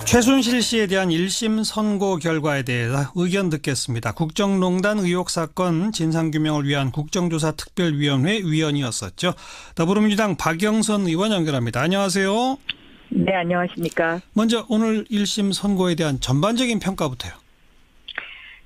최순실 씨에 대한 1심 선고 결과에 대해서 의견 듣겠습니다. 국정농단 의혹 사건 진상규명을 위한 국정조사특별위원회 위원이었었죠. 더불어민주당 박영선 의원 연결합니다. 안녕하세요. 네, 안녕하십니까. 먼저 오늘 1심 선고에 대한 전반적인 평가부터요.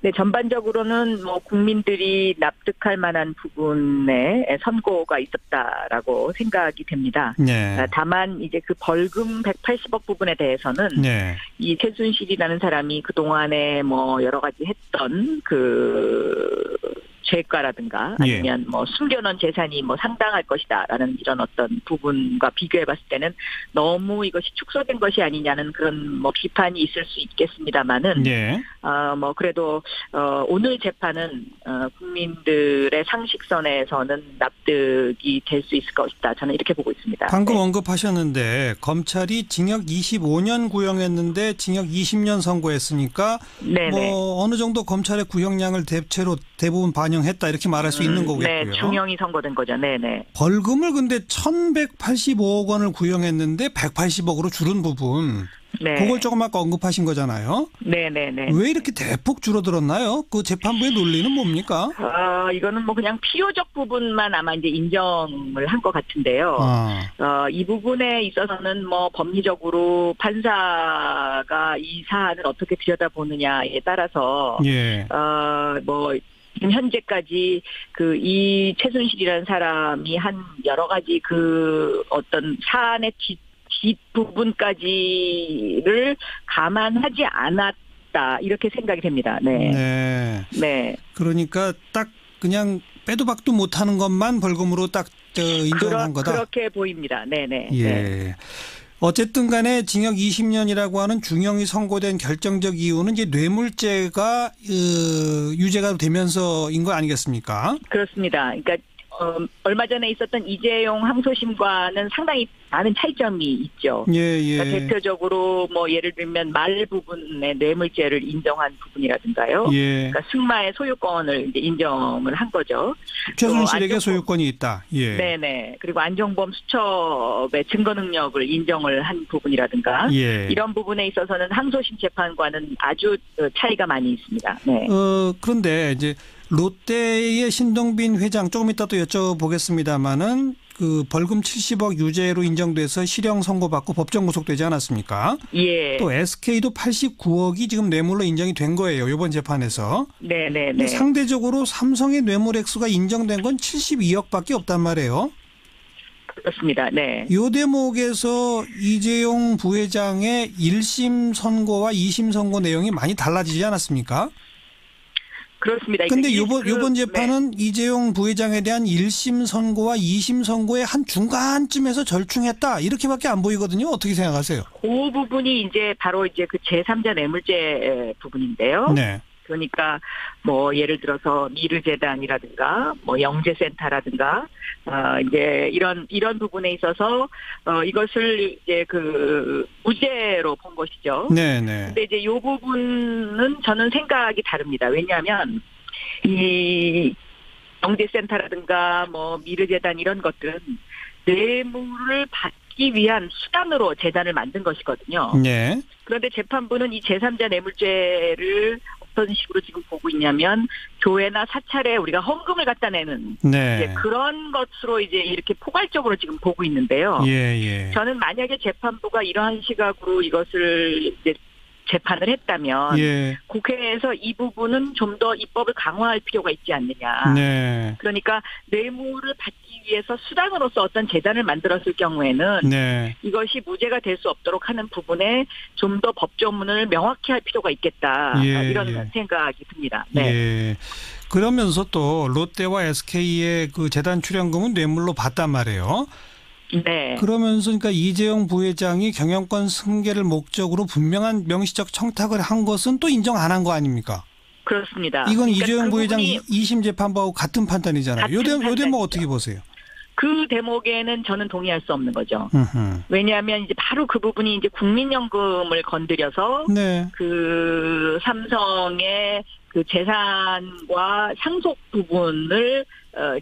네, 전반적으로는 국민들이 납득할 만한 부분에 선고가 있었다라고 생각이 됩니다. 네. 다만 이제 그 벌금 180억 부분에 대해서는 네. 이 최순실이라는 사람이 그 동안에 여러 가지 했던 그 죄과라든가 아니면 숨겨놓은 재산이 상당할 것이다라는 이런 어떤 부분과 비교해봤을 때는 너무 이것이 축소된 것이 아니냐는 그런 비판이 있을 수 있겠습니다만은 네. 그래도 오늘 재판은 국민들의 상식선에서는 납득이 될 수 있을 것이다. 저는 이렇게 보고 있습니다. 방금 네. 언급하셨는데 검찰이 징역 25년 구형했는데 징역 20년 선고했으니까 네네. 어느 정도 검찰의 구형량을 대부분 반영했다 이렇게 말할 수 있는 거겠고요. 네, 중형이 선고된 거죠. 네네. 벌금을 근데 1,185억 원을 구형했는데 180억으로 줄은 부분. 네. 그걸 조금 아까 언급하신 거잖아요. 네네네. 왜 이렇게 대폭 줄어들었나요? 그 재판부의 논리는 뭡니까? 이거는 그냥 필요적 부분만 아마 이제 인정을 한 것 같은데요. 이 부분에 있어서는 법리적으로 판사가 이 사안을 어떻게 들여다보느냐에 따라서 예. 지금 현재까지 이 최순실이라는 사람이 한 여러 가지 그 어떤 사안의 뒷부분까지를 감안하지 않았다 이렇게 생각이 됩니다. 네. 네. 네. 그러니까 딱 그냥 빼도 박도 못하는 것만 벌금으로 딱 인정한 거다. 그렇게 보입니다. 네네. 예. 네. 어쨌든 간에 징역 20년이라고 하는 중형이 선고된 결정적 이유는 이제 뇌물죄가 유죄가 되면서인 거 아니겠습니까? 그렇습니다. 그러니까 얼마 전에 있었던 이재용 항소심과는 상당히 많은 차이점이 있죠. 예. 그러니까 대표적으로 예를 들면 말 부분의 뇌물죄를 인정한 부분이라든가요. 예. 그러니까 승마의 소유권을 이제 인정을 한 거죠. 최순실에게 소유권이 있다. 예. 네네. 그리고 안종범 수첩의 증거 능력을 인정을 한 부분이라든가 예. 이런 부분에 있어서는 항소심 재판과는 아주 차이가 많이 있습니다. 네. 그런데 이제 롯데의 신동빈 회장 조금 이따 또 여쭤보겠습니다만은 그 벌금 70억 유죄로 인정돼서 실형 선고받고 법정 구속되지 않았습니까? 예. 또 SK도 89억이 지금 뇌물로 인정이 된 거예요. 이번 재판에서. 네네네. 상대적으로 삼성의 뇌물 액수가 인정된 건 72억밖에 없단 말이에요. 그렇습니다. 네. 이 대목에서 이재용 부회장의 1심 선고와 2심 선고 내용이 많이 달라지지 않았습니까? 그렇습니다. 그런데 이번 재판은 네. 이재용 부회장에 대한 1심 선고와 2심 선고의 한 중간쯤에서 절충했다. 이렇게밖에 안 보이거든요. 어떻게 생각하세요? 그 부분이 이제 바로 이제 그 제3자 뇌물죄 부분인데요. 네. 그러니까 예를 들어서 미르재단이라든가 영재센터라든가 이제 이런 부분에 있어서 이것을 이제 그 무죄로 본 것이죠. 네네. 근데 이제 이 부분은 저는 생각이 다릅니다. 왜냐하면 이 영재센터라든가 미르재단 이런 것들은 뇌물을 받기 위한 수단으로 재단을 만든 것이거든요. 네. 그런데 재판부는 이 제3자 뇌물죄를 어떤 식으로 지금 보고 있냐면 교회나 사찰에 우리가 헌금을 갖다 내는 네. 이제 그런 것으로 이제 이렇게 포괄적으로 지금 보고 있는데요. 예. 저는 만약에 재판부가 이러한 시각으로 이것을 이제 재판을 했다면 국회에서 이 부분은 좀 더 입법을 강화할 필요가 있지 않느냐. 네. 그러니까 뇌물을 받기 위해서 수단으로서 어떤 재단을 만들었을 경우에는 이것이 무죄가 될 수 없도록 하는 부분에 좀 더 법조문을 명확히 할 필요가 있겠다. 이런 생각이 듭니다. 네. 예. 그러면서 또 롯데와 SK의 그 재단 출연금은 뇌물로 받단 말이에요. 네. 그러면서 그러니까 이재용 부회장이 경영권 승계를 목적으로 분명한 명시적 청탁을 한 것은 또 인정 안 한 거 아닙니까? 그렇습니다. 이건 그러니까 이재용 부회장 2심 재판부하고 같은 판단이잖아요. 요 대목 어떻게 보세요? 그 대목에는 저는 동의할 수 없는 거죠. 왜냐하면 이제 바로 그 부분이 이제 국민연금을 건드려서 그 삼성의 그 재산과 상속 부분을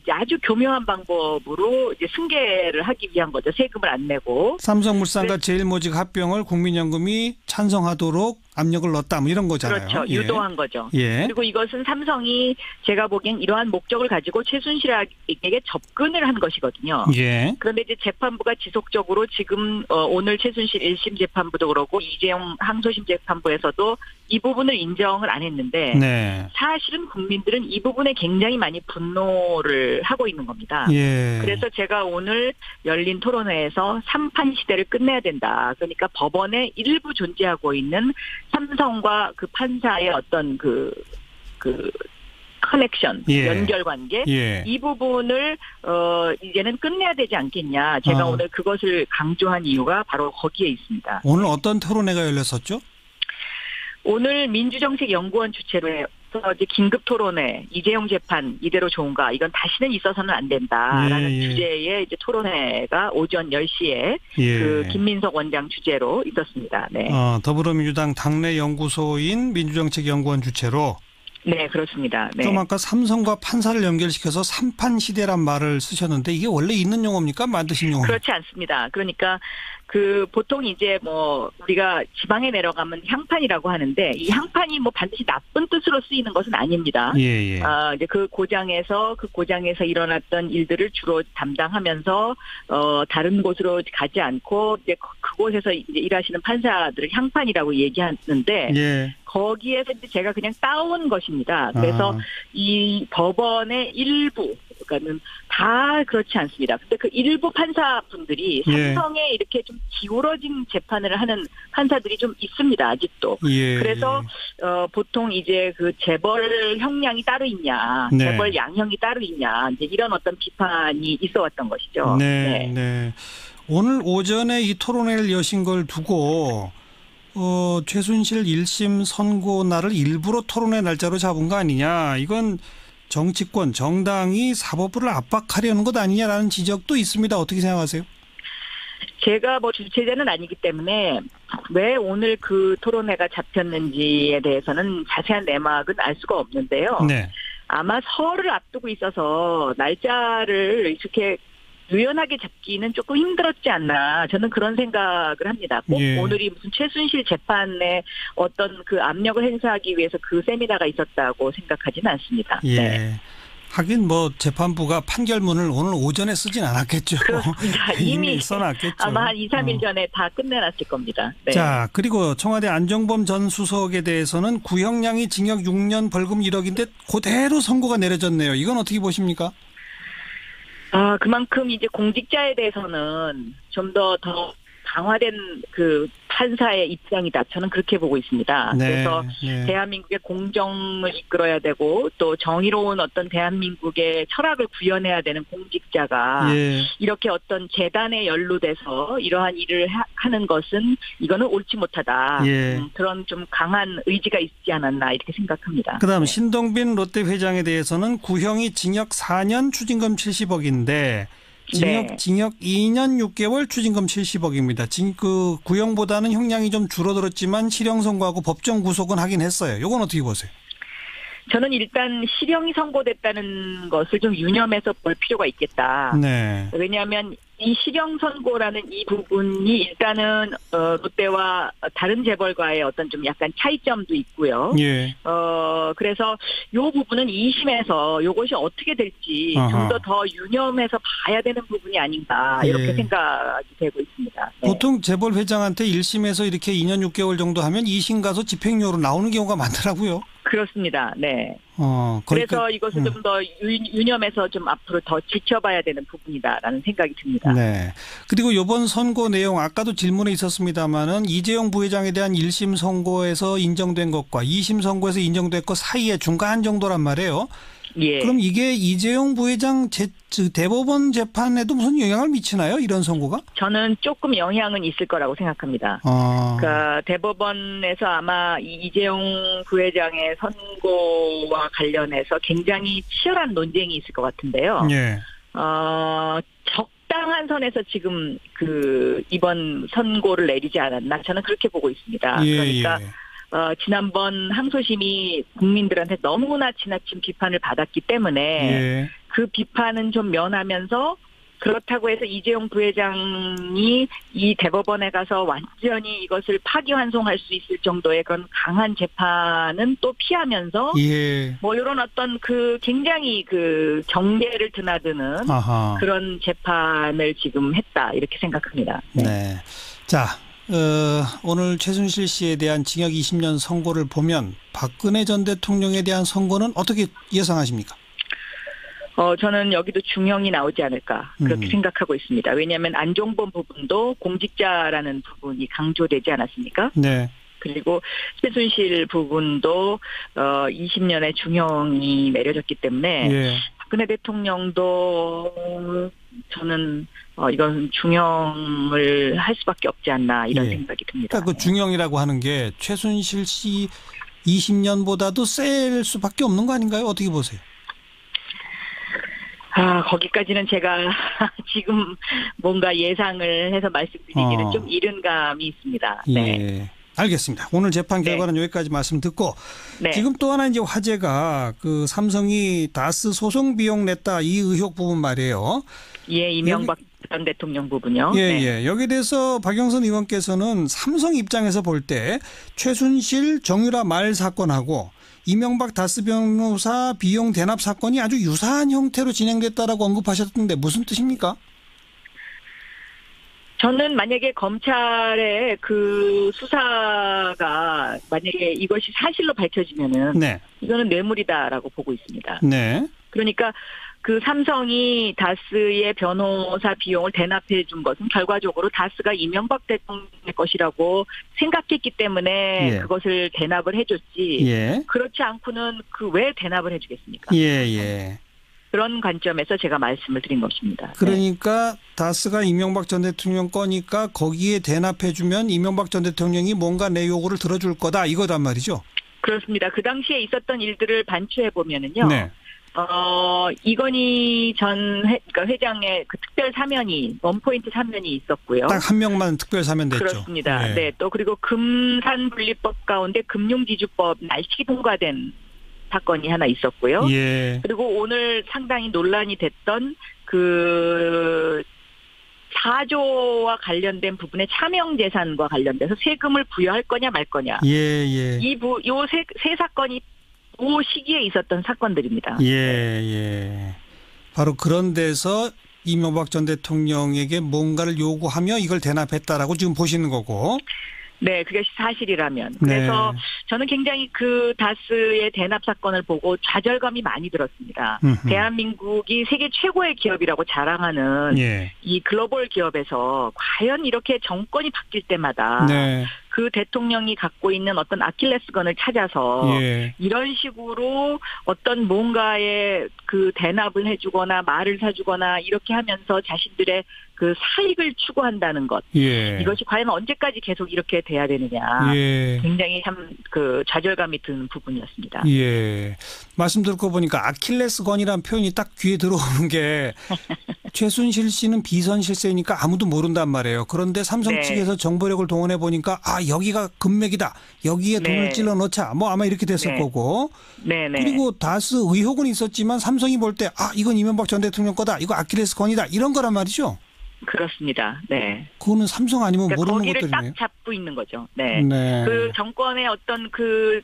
이제 아주 교묘한 방법으로 이제 승계를 하기 위한 거죠. 세금을 안 내고. 삼성물산과 제일모직 합병을 국민연금이 찬성하도록 압력을 넣었다, 뭐 이런 거잖아요. 그렇죠. 예. 유도한 거죠. 예. 그리고 이것은 삼성이 제가 보기엔 이러한 목적을 가지고 최순실에게 접근을 한 것이거든요. 예. 그런데 이제 재판부가 지속적으로 지금 오늘 최순실 1심 재판부도 그렇고 이재용 항소심 재판부에서도 이 부분을 인정을 안 했는데 네. 사실은 국민들은 이 부분에 굉장히 많이 분노를 하고 있는 겁니다. 예. 그래서 제가 오늘 열린 토론회에서 3판 시대를 끝내야 된다. 그러니까 법원에 일부 존재하고 있는 삼성과 그 판사의 어떤 그 커넥션, 예. 연결관계 예. 이 부분을 이제는 끝내야 되지 않겠냐. 제가 오늘 그것을 강조한 이유가 바로 거기에 있습니다. 오늘 어떤 토론회가 열렸었죠? 오늘 민주정책연구원 주최로 해서 이제 긴급 토론회, 이재용 재판 이대로 좋은가? 이건 다시는 있어서는 안 된다라는 예. 주제의 이제 토론회가 오전 10시에 예. 그 김민석 원장 주재로 있었습니다. 네. 더불어민주당 당내 연구소인 민주정책연구원 주최로. 네, 그렇습니다. 네. 좀 아까 삼성과 판사를 연결시켜서 3판 시대란 말을 쓰셨는데 이게 원래 있는 용어입니까? 만드신 용어입니까? 그렇지 않습니다. 그러니까 보통 이제 뭐 우리가 지방에 내려가면 향판이라고 하는데 이 향판이 뭐 반드시 나쁜 뜻으로 쓰이는 것은 아닙니다. 예, 예. 이제 그 고장에서 일어났던 일들을 주로 담당하면서 다른 곳으로 가지 않고 이제 그곳에서 이제 일하시는 판사들을 향판이라고 얘기하는데 예. 거기에서 이제 제가 그냥 따온 것입니다. 그래서 이 법원의 일부, 그러니까는 다 그렇지 않습니다. 근데 그 일부 판사분들이 삼성에 이렇게 좀 기울어진 재판을 하는 판사들이 좀 있습니다. 아직도. 예. 그래서 보통 이제 그 재벌 형량이 따로 있냐, 네. 재벌 양형이 따로 있냐, 이제 이런 어떤 비판이 있어왔던 것이죠. 네, 네. 오늘 오전에 이 토론회를 여신 걸 두고 최순실 1심 선고 날을 일부러 토론회 날짜로 잡은 거 아니냐. 이건 정치권, 정당이 사법부를 압박하려는 것 아니냐라는 지적도 있습니다. 어떻게 생각하세요? 제가 뭐 주최자는 아니기 때문에 왜 오늘 그 토론회가 잡혔는지에 대해서는 자세한 내막은 알 수가 없는데요. 네. 아마 설을 앞두고 있어서 날짜를 이렇게 유연하게 잡기는 조금 힘들었지 않나. 저는 그런 생각을 합니다. 꼭 예. 오늘이 무슨 최순실 재판에 어떤 그 압력을 행사하기 위해서 그 세미나가 있었다고 생각하지는 않습니다. 예. 네. 하긴 뭐 재판부가 판결문을 오늘 오전에 쓰진 않았겠죠. 그렇습니다. 이미 써놨겠죠. 아마 한 2, 3일 전에 다 끝내놨을 겁니다. 네. 자, 그리고 청와대 안종범 전 수석에 대해서는 구형량이 징역 6년 벌금 1억인데 그대로 선고가 내려졌네요. 이건 어떻게 보십니까? 그만큼 이제 공직자에 대해서는 좀 더 강화된 그 판사의 입장이다. 저는 그렇게 보고 있습니다. 네, 그래서 네. 대한민국의 공정을 이끌어야 되고 또 정의로운 어떤 대한민국의 철학을 구현해야 되는 공직자가 예. 이렇게 어떤 재단에 연루돼서 이러한 일을 하는 것은 이거는 옳지 못하다. 예. 그런 좀 강한 의지가 있지 않았나 이렇게 생각합니다. 그다음 네. 신동빈 롯데 회장에 대해서는 구형이 징역 4년 추징금 70억인데 네. 징역 2년 6개월 추징금 70억입니다. 그 구형보다는 형량이 좀 줄어들었지만 실형 선고하고 법정 구속은 하긴 했어요. 이건 어떻게 보세요? 저는 일단 실형이 선고됐다는 것을 좀 유념해서 볼 필요가 있겠다. 네. 왜냐하면 이 실형 선고라는 이 부분이 일단은 롯데와 다른 재벌과의 어떤 좀 약간 차이점도 있고요. 예. 그래서 요 부분은 2심에서 요것이 어떻게 될지 좀 더 유념해서 봐야 되는 부분이 아닌가 이렇게 예. 생각이 되고 있습니다. 네. 보통 재벌 회장한테 1심에서 이렇게 2년 6개월 정도 하면 2심 가서 집행유예로 나오는 경우가 많더라고요. 그렇습니다. 네. 그러니까, 그래서 이것을 좀 더 유념해서 좀 앞으로 더 지켜봐야 되는 부분이다라는 생각이 듭니다. 네. 그리고 이번 선고 내용 아까도 질문에 있었습니다마는 이재용 부회장에 대한 1심 선고에서 인정된 것과 2심 선고에서 인정된 것 사이에 중간 정도란 말이에요. 예. 그럼 이게 이재용 부회장 대법원 재판에도 무슨 영향을 미치나요? 이런 선고가? 저는 조금 영향은 있을 거라고 생각합니다. 그러니까 대법원에서 아마 이재용 부회장의 선고와 관련해서 굉장히 치열한 논쟁이 있을 것 같은데요. 예. 적당한 선에서 지금 이번 선고를 내리지 않았나 저는 그렇게 보고 있습니다. 예, 그러니까 예. 지난번 항소심이 국민들한테 너무나 지나친 비판을 받았기 때문에 예. 그 비판은 좀 면하면서 그렇다고 해서 이재용 부회장이 이 대법원에 가서 완전히 이것을 파기환송할 수 있을 정도의 그런 강한 재판은 또 피하면서 예. 뭐 이런 어떤 그 굉장히 그 경계를 드나드는 아하. 그런 재판을 지금 했다 이렇게 생각합니다. 네. 네. 자, 오늘 최순실 씨에 대한 징역 20년 선고를 보면 박근혜 전 대통령에 대한 선고는 어떻게 예상하십니까? 저는 여기도 중형이 나오지 않을까 그렇게 생각하고 있습니다. 왜냐하면 안종범 부분도 공직자라는 부분이 강조되지 않았습니까? 네. 그리고 최순실 부분도 20년의 중형이 내려졌기 때문에 예. 박근혜 대통령도 저는 이건 중형을 할 수밖에 없지 않나 이런 예. 생각이 듭니다. 그러니까 그 중형이라고 하는 게 최순실 씨 20년보다도 셀 수밖에 없는 거 아닌가요? 어떻게 보세요? 거기까지는 제가 지금 뭔가 예상을 해서 말씀드리기는 좀 이른 감이 있습니다. 네. 예. 알겠습니다. 오늘 재판 결과는 네. 여기까지 말씀 듣고 네. 지금 또 하나 이제 화제가 그 삼성이 다스 소송 비용 냈다 이 의혹 부분 말이에요. 예, 이명박 전 대통령 부분요. 예, 네. 예. 여기에 대해서 박영선 의원께서는 삼성 입장에서 볼 때 최순실 정유라 말 사건하고 이명박 다스 변호사 비용 대납 사건이 아주 유사한 형태로 진행됐다라고 언급하셨던데 무슨 뜻입니까? 저는 만약에 검찰의 그 수사가 만약에 이것이 사실로 밝혀지면은 네. 이거는 뇌물이다라고 보고 있습니다. 네. 그러니까 그 삼성이 다스의 변호사 비용을 대납해 준 것은 결과적으로 다스가 이명박 대통령의 것이라고 생각했기 때문에 예. 그것을 대납을 해줬지. 예. 그렇지 않고는 그 왜 대납을 해주겠습니까? 예. 그런 관점에서 제가 말씀을 드린 것입니다. 그러니까 네. 다스가 이명박 전 대통령 거니까 거기에 대납해 주면 이명박 전 대통령이 뭔가 내 요구를 들어줄 거다 이거단 말이죠. 그렇습니다. 그 당시에 있었던 일들을 반추해 보면은요. 네. 이건희 전 그러니까 회장의 그 특별 사면이 원포인트 사면이 있었고요. 딱 한 명만 특별 사면됐죠. 그렇습니다. 네. 네. 또 그리고 금산분리법 가운데 금융지주법 날치기 통과된 사건이 하나 있었고요. 예. 그리고 오늘 상당히 논란이 됐던 그 4조와 관련된 부분의 차명재산과 관련돼서 세금을 부여할 거냐 말 거냐. 예. 요 세 사건이 그 시기에 있었던 사건들입니다. 예. 바로 그런 데서 이명박 전 대통령에게 뭔가를 요구하며 이걸 대납했다라고 지금 보시는 거고. 네, 그게 사실이라면. 그래서 네. 저는 굉장히 그 다스의 대납 사건을 보고 좌절감이 많이 들었습니다. 대한민국이 세계 최고의 기업이라고 자랑하는 예. 이 글로벌 기업에서 과연 이렇게 정권이 바뀔 때마다 네. 그 대통령이 갖고 있는 어떤 아킬레스건을 찾아서 예. 이런 식으로 어떤 뭔가의 그 대납을 해주거나 말을 사주거나 이렇게 하면서 자신들의 그 사익을 추구한다는 것. 예. 이것이 과연 언제까지 계속 이렇게 돼야 되느냐. 예. 굉장히 참 그 좌절감이 드는 부분이었습니다. 예. 말씀 듣고 보니까 아킬레스건이라는 표현이 딱 귀에 들어오는 게 최순실 씨는 비선 실세니까 아무도 모른단 말이에요. 그런데 삼성 네. 측에서 정보력을 동원해 보니까 여기가 금맥이다. 여기에 돈을 네. 찔러 넣자. 뭐 아마 이렇게 됐을 네. 거고. 네네. 그리고 다스 의혹은 있었지만 삼성이 볼 때 이건 이명박 전 대통령 거다. 이거 아킬레스건이다. 이런 거란 말이죠. 그렇습니다. 네. 그거는 삼성 아니면 그러니까 모르는 거기를 것들이네요. 딱 잡고 있는 거죠. 네. 네. 그 정권의 어떤 그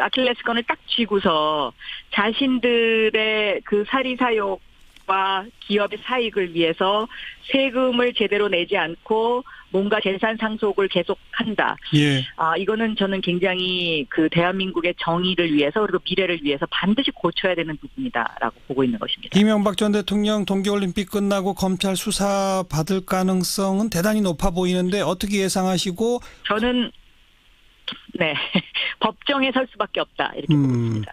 아킬레스건을 딱 쥐고서 자신들의 그 사리사욕과 기업의 사익을 위해서 세금을 제대로 내지 않고 뭔가 재산 상속을 계속한다. 예. 이거는 저는 굉장히 그 대한민국의 정의를 위해서 그리고 미래를 위해서 반드시 고쳐야 되는 부분이다라고 보고 있는 것입니다. 이명박 전 대통령 동계올림픽 끝나고 검찰 수사 받을 가능성은 대단히 높아 보이는데 어떻게 예상하시고? 저는 네 법정에 설 수밖에 없다 이렇게 보고 있습니다.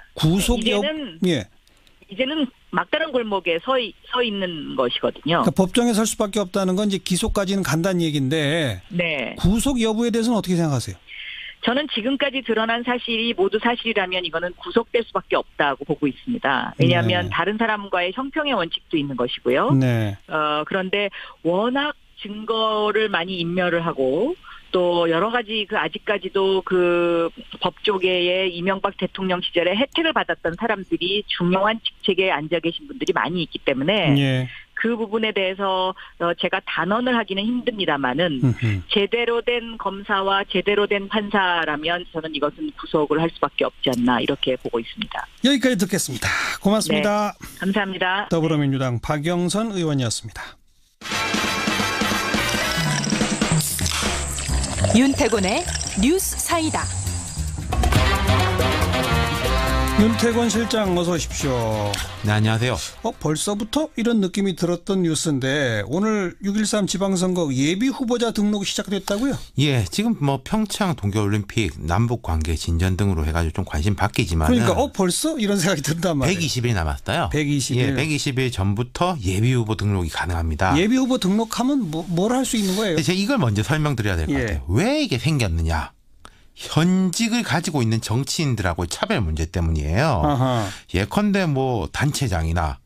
이제는 막다른 골목에 서 있는 것이거든요. 그러니까 법정에 설 수밖에 없다는 건 이제 기소까지는 간다는 얘기인데 네. 구속 여부에 대해서는 어떻게 생각하세요? 저는 지금까지 드러난 사실이 모두 사실이라면 이거는 구속될 수밖에 없다고 보고 있습니다. 왜냐하면 네. 다른 사람과의 형평의 원칙도 있는 것이고요. 네. 그런데 워낙 증거를 많이 인멸을 하고 또 여러 가지 아직까지도 법조계의 이명박 대통령 시절에 혜택을 받았던 사람들이 중요한 직책에 앉아 계신 분들이 많이 있기 때문에 예. 그 부분에 대해서 제가 단언을 하기는 힘듭니다만은 제대로 된 검사와 제대로 된 판사라면 저는 이것은 구속을 할 수밖에 없지 않나 이렇게 보고 있습니다. 여기까지 듣겠습니다. 고맙습니다. 네, 감사합니다. 더불어민주당 박영선 의원이었습니다. 윤태곤의 뉴스 사이다. 윤태곤 실장 어서 오십시오. 네, 안녕하세요. 벌써부터 이런 느낌이 들었던 뉴스인데 오늘 6.13 지방선거 예비 후보자 등록이 시작됐다고요? 예, 지금 평창 동계올림픽 남북 관계 진전 등으로 해가지고 좀 관심 바뀌지만 그러니까 벌써 이런 생각이 든단 말이에요. 120일 남았어요. 120일. 예, 120일 전부터 예비 후보 등록이 가능합니다. 예비 후보 등록하면 뭘 할 수 있는 거예요? 제가 이걸 먼저 설명드려야 될 것 같아요. 왜 이게 생겼느냐? 현직을 가지고 있는 정치인들하고 차별 문제 때문이에요. 아하. 예컨대 단체장이나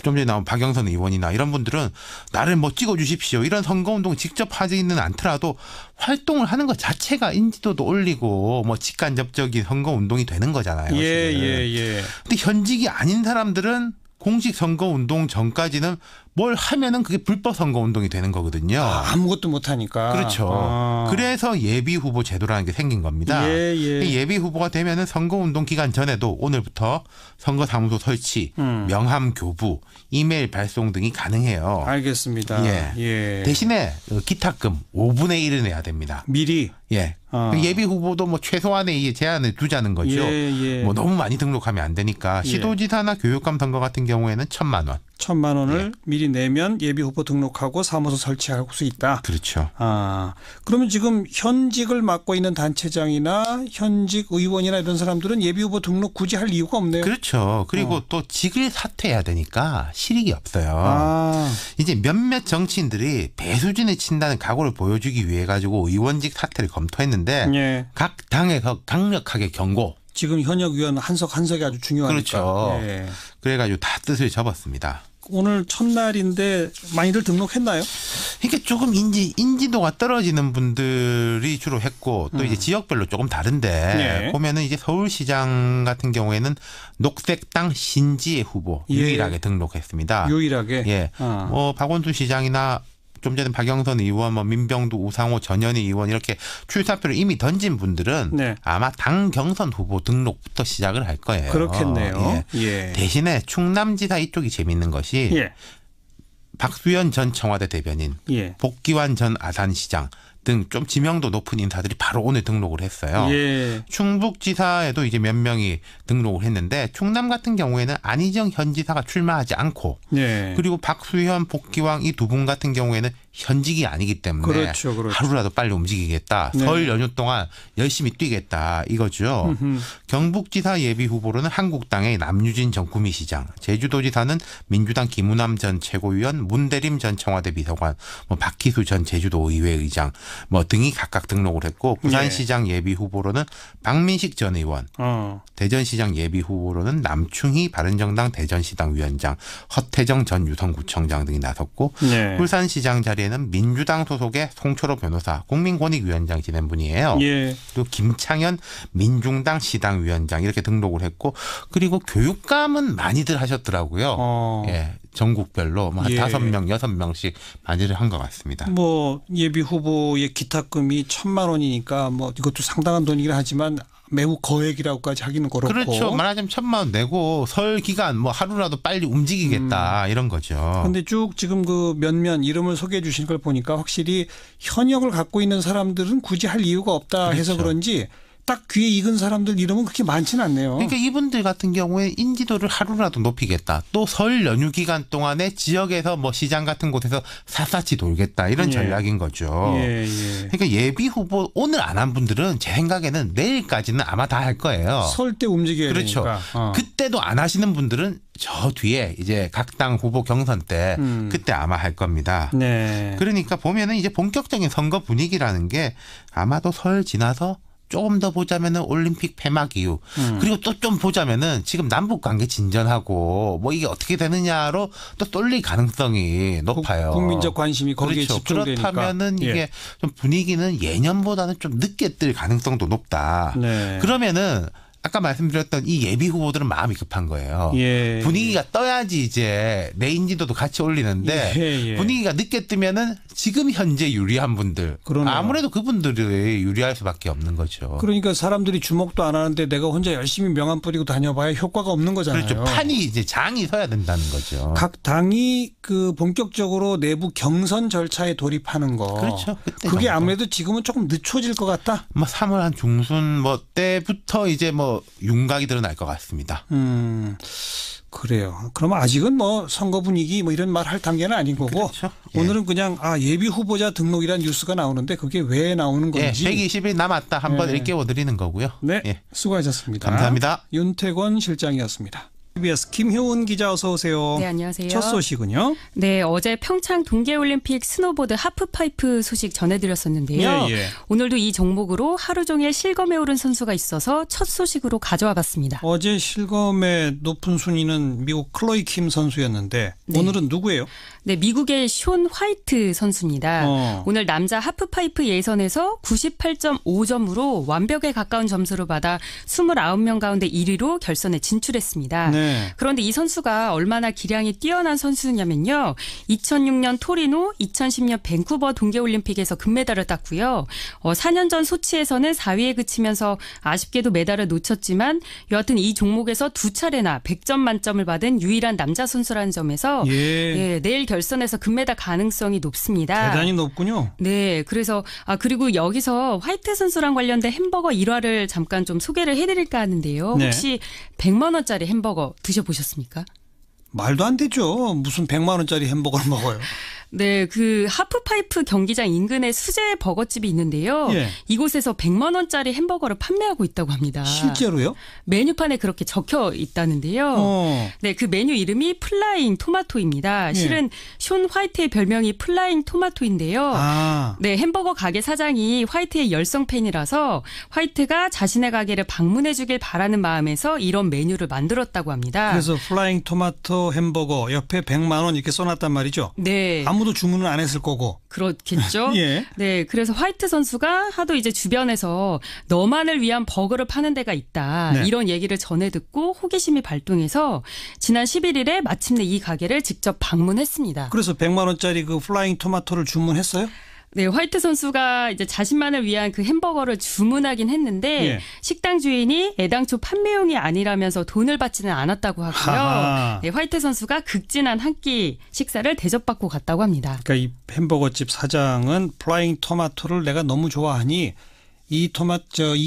좀 전에 나온 박영선 의원이나 이런 분들은 나를 찍어주십시오. 이런 선거운동 직접 하지는 않더라도 활동을 하는 것 자체가 인지도도 올리고 직간접적인 선거운동이 되는 거잖아요. 예. 근데 현직이 아닌 사람들은 공식 선거운동 전까지는 뭘 하면은 그게 불법 선거운동이 되는 거거든요. 아무것도 못하니까. 그렇죠. 그래서 예비 후보 제도라는 게 생긴 겁니다. 예비 후보가 되면은 선거운동 기간 전에도 오늘부터 선거사무소 설치, 명함 교부, 이메일 발송 등이 가능해요. 알겠습니다. 예. 대신에 기탁금 5분의 1을 내야 됩니다. 미리. 예. 예비 후보도 최소한의 제한을 두자는 거죠. 너무 많이 등록하면 안 되니까 시도지사나 교육감 선거 같은 경우에는 1,000만 원. 1,000만 원을 미리 내면 예비 후보 등록하고 사무소 설치할 수 있다. 그렇죠. 그러면 지금 현직을 맡고 있는 단체장이나 현직 의원이나 이런 사람들은 예비 후보 등록 굳이 할 이유가 없네요. 그렇죠. 그리고 또 직을 사퇴해야 되니까 실익이 없어요. 이제 몇몇 정치인들이 배수진을 친다는 각오를 보여주기 위해 가지고 의원직 사퇴를 검토했는데 각 당에서 강력하게 경고. 지금 현역 의원 한석이 아주 중요하니까. 그렇죠. 그래가지고 다 뜻을 접었습니다. 오늘 첫날인데 많이들 등록했나요? 그러니까 조금 인지도가 떨어지는 분들이 주로 했고 또 이제 지역별로 조금 다른데 보면은 이제 서울시장 같은 경우에는 녹색당 신지혜 후보 유일하게 등록했습니다. 유일하게? 박원순 시장이나 좀 전에 박영선 의원, 민병두, 우상호, 전현희 의원 이렇게 출사표를 이미 던진 분들은 아마 당 경선 후보 등록부터 시작을 할 거예요. 그렇겠네요. 대신에 충남지사 이쪽이 재밌는 것이 박수현 전 청와대 대변인, 복기환 전 아산시장 등 좀 지명도 높은 인사들이 바로 오늘 등록을 했어요. 충북지사에도 이제 몇 명이 등록을 했는데 충남 같은 경우에는 안희정 현 지사가 출마하지 않고 그리고 박수현, 복기왕 이 두 분 같은 경우에는 현직이 아니기 때문에 그렇죠. 하루라도 빨리 움직이겠다. 설 연휴 동안 열심히 뛰겠다 이거죠. 경북지사 예비 후보로는 한국당의 남유진 전 구미시장, 제주도지사는 민주당 김우남 전 최고위원, 문대림 전 청와대 비서관, 박희수 전 제주도의회 의장 등이 각각 등록을 했고 부산시장 예비 후보로는 박민식 전 의원, 대전시장 예비 후보로는 남충희 바른정당 대전시당 위원장, 허태정 전 유성구청장 등이 나섰고 울산시장 자리에는 민주당 소속의 송철호 변호사 국민권익위원장 지낸 분이에요. 또 김창현 민중당 시당위원장 이렇게 등록을 했고 그리고 교육감은 많이들 하셨더라고요. 전국별로 한 5명, 6명씩 많이들 한 것 같습니다. 예비 후보의 기탁금이 1,000만 원이니까 이것도 상당한 돈이긴 하지만 매우 거액이라고까지 하기는 그렇고. 그렇죠. 말하자면 1,000만 원 내고 설 기간 하루라도 빨리 움직이겠다 이런 거죠. 그런데 쭉 지금 몇몇 이름을 소개해 주신 걸 보니까 확실히 현역을 갖고 있는 사람들은 굳이 할 이유가 없다 해서 그런지 딱 귀에 익은 사람들 이름은 그렇게 많지는 않네요. 그러니까 이분들 같은 경우에 인지도를 하루라도 높이겠다. 또 설 연휴 기간 동안에 지역에서 시장 같은 곳에서 샅샅이 돌겠다. 이런 전략인 거죠. 그러니까 예비 후보 오늘 안 한 분들은 제 생각에는 내일까지는 아마 다 할 거예요. 설 때 움직여야 그렇죠. 되니까. 그때도 안 하시는 분들은 저 뒤에 이제 각 당 후보 경선 때 그때 아마 할 겁니다. 그러니까 보면은 이제 본격적인 선거 분위기라는 게 아마도 설 지나서 조금 더 보자면은 올림픽 폐막 이후 그리고 또 좀 보자면은 지금 남북 관계 진전하고 뭐 이게 어떻게 되느냐로 또 쏠릴 가능성이 높아요. 국민적 관심이 거기에 그렇죠. 집중되니까. 그렇다면은 이게 예. 좀 분위기는 예년보다는 좀 늦게 뜰 가능성도 높다. 네. 그러면은 아까 말씀드렸던 이 예비 후보들은 마음이 급한 거예요. 예. 분위기가 떠야지 이제 내 인지도도 같이 올리는데 예. 분위기가 늦게 뜨면은 지금 현재 유리한 분들 그러네요. 아무래도 그분들이 유리할 수밖에 없는 거죠. 그러니까 사람들이 주목도 안 하는데 내가 혼자 열심히 명함 뿌리고 다녀봐야 효과가 없는 거잖아요. 그렇죠. 판이 이제 장이 서야 된다는 거죠. 각 당이 그 본격적으로 내부 경선 절차에 돌입하는 거. 그렇죠. 그때 그게 정도. 아무래도 지금은 조금 늦춰질 것 같다. 뭐 3월 한 중순 뭐 때부터 이제 뭐 윤곽이 드러날 것 같습니다. 그래요. 그러면 아직은 뭐 선거 분위기 뭐 이런 말 할 단계는 아닌 거고 그렇죠. 예. 오늘은 그냥 예비 후보자 등록이라는 뉴스가 나오는데 그게 왜 나오는 예, 건지. 120일 남았다 한번 예. 일깨워드리는 거고요. 네, 예. 수고하셨습니다. 감사합니다. 윤태권 실장이었습니다. TBS 김효은 기자 어서 오세요. 네, 안녕하세요. 첫 소식은요? 네, 어제 평창 동계올림픽 스노보드 하프파이프 소식 전해드렸었는데요. 예. 오늘도 이 종목으로 하루 종일 실검에 오른 선수가 있어서 첫 소식으로 가져와 봤습니다. 어제 실검의 높은 순위는 미국 클로이 킴 선수였는데 네. 오늘은 누구예요? 네, 미국의 숀 화이트 선수입니다. 오늘 남자 하프파이프 예선에서 98.5점으로 완벽에 가까운 점수를 받아 29명 가운데 1위로 결선에 진출했습니다. 네. 그런데 이 선수가 얼마나 기량이 뛰어난 선수냐면요. 2006년 토리노, 2010년 밴쿠버 동계올림픽에서 금메달을 땄고요. 4년 전 소치에서는 4위에 그치면서 아쉽게도 메달을 놓쳤지만 여하튼 이 종목에서 두 차례나 100점 만점을 받은 유일한 남자 선수라는 점에서 예. 내일 결선에서 금메달 가능성이 높습니다. 대단히 높군요. 네, 그래서 그리고 여기서 화이트 선수랑 관련된 햄버거 일화를 잠깐 좀 소개를 해드릴까 하는데요. 네. 혹시 100만 원짜리 햄버거 드셔보셨습니까? 말도 안 되죠. 무슨 100만 원짜리 햄버거를 먹어요. 네, 그 하프파이프 경기장 인근에 수제 버거집이 있는데요. 예. 이곳에서 100만 원짜리 햄버거를 판매하고 있다고 합니다. 실제로요? 메뉴판에 그렇게 적혀 있다는데요. 네, 그 메뉴 이름이 플라잉 토마토입니다. 실은 숀 화이트의 별명이 플라잉 토마토인데요. 네, 햄버거 가게 사장이 화이트의 열성 팬이라서 화이트가 자신의 가게를 방문해 주길 바라는 마음에서 이런 메뉴를 만들었다고 합니다. 그래서 플라잉 토마토 햄버거 옆에 100만 원 이렇게 써놨단 말이죠. 네. 아무도 주문은 안 했을 거고. 그렇겠죠. 예. 네, 그래서 화이트 선수가 하도 이제 주변에서 너만을 위한 버거를 파는 데가 있다. 네. 이런 얘기를 전해 듣고 호기심이 발동해서 지난 11일에 마침내 이 가게를 직접 방문했습니다. 그래서 100만 원짜리 그 플라잉 토마토를 주문했어요? 네, 화이트 선수가 이제 자신만을 위한 그 햄버거를 주문하긴 했는데 예. 식당 주인이 애당초 판매용이 아니라면서 돈을 받지는 않았다고 하고요. 하하. 네, 화이트 선수가 극진한 한 끼 식사를 대접받고 갔다고 합니다. 그러니까 이 햄버거집 사장은 플라잉 토마토를 내가 너무 좋아하니 이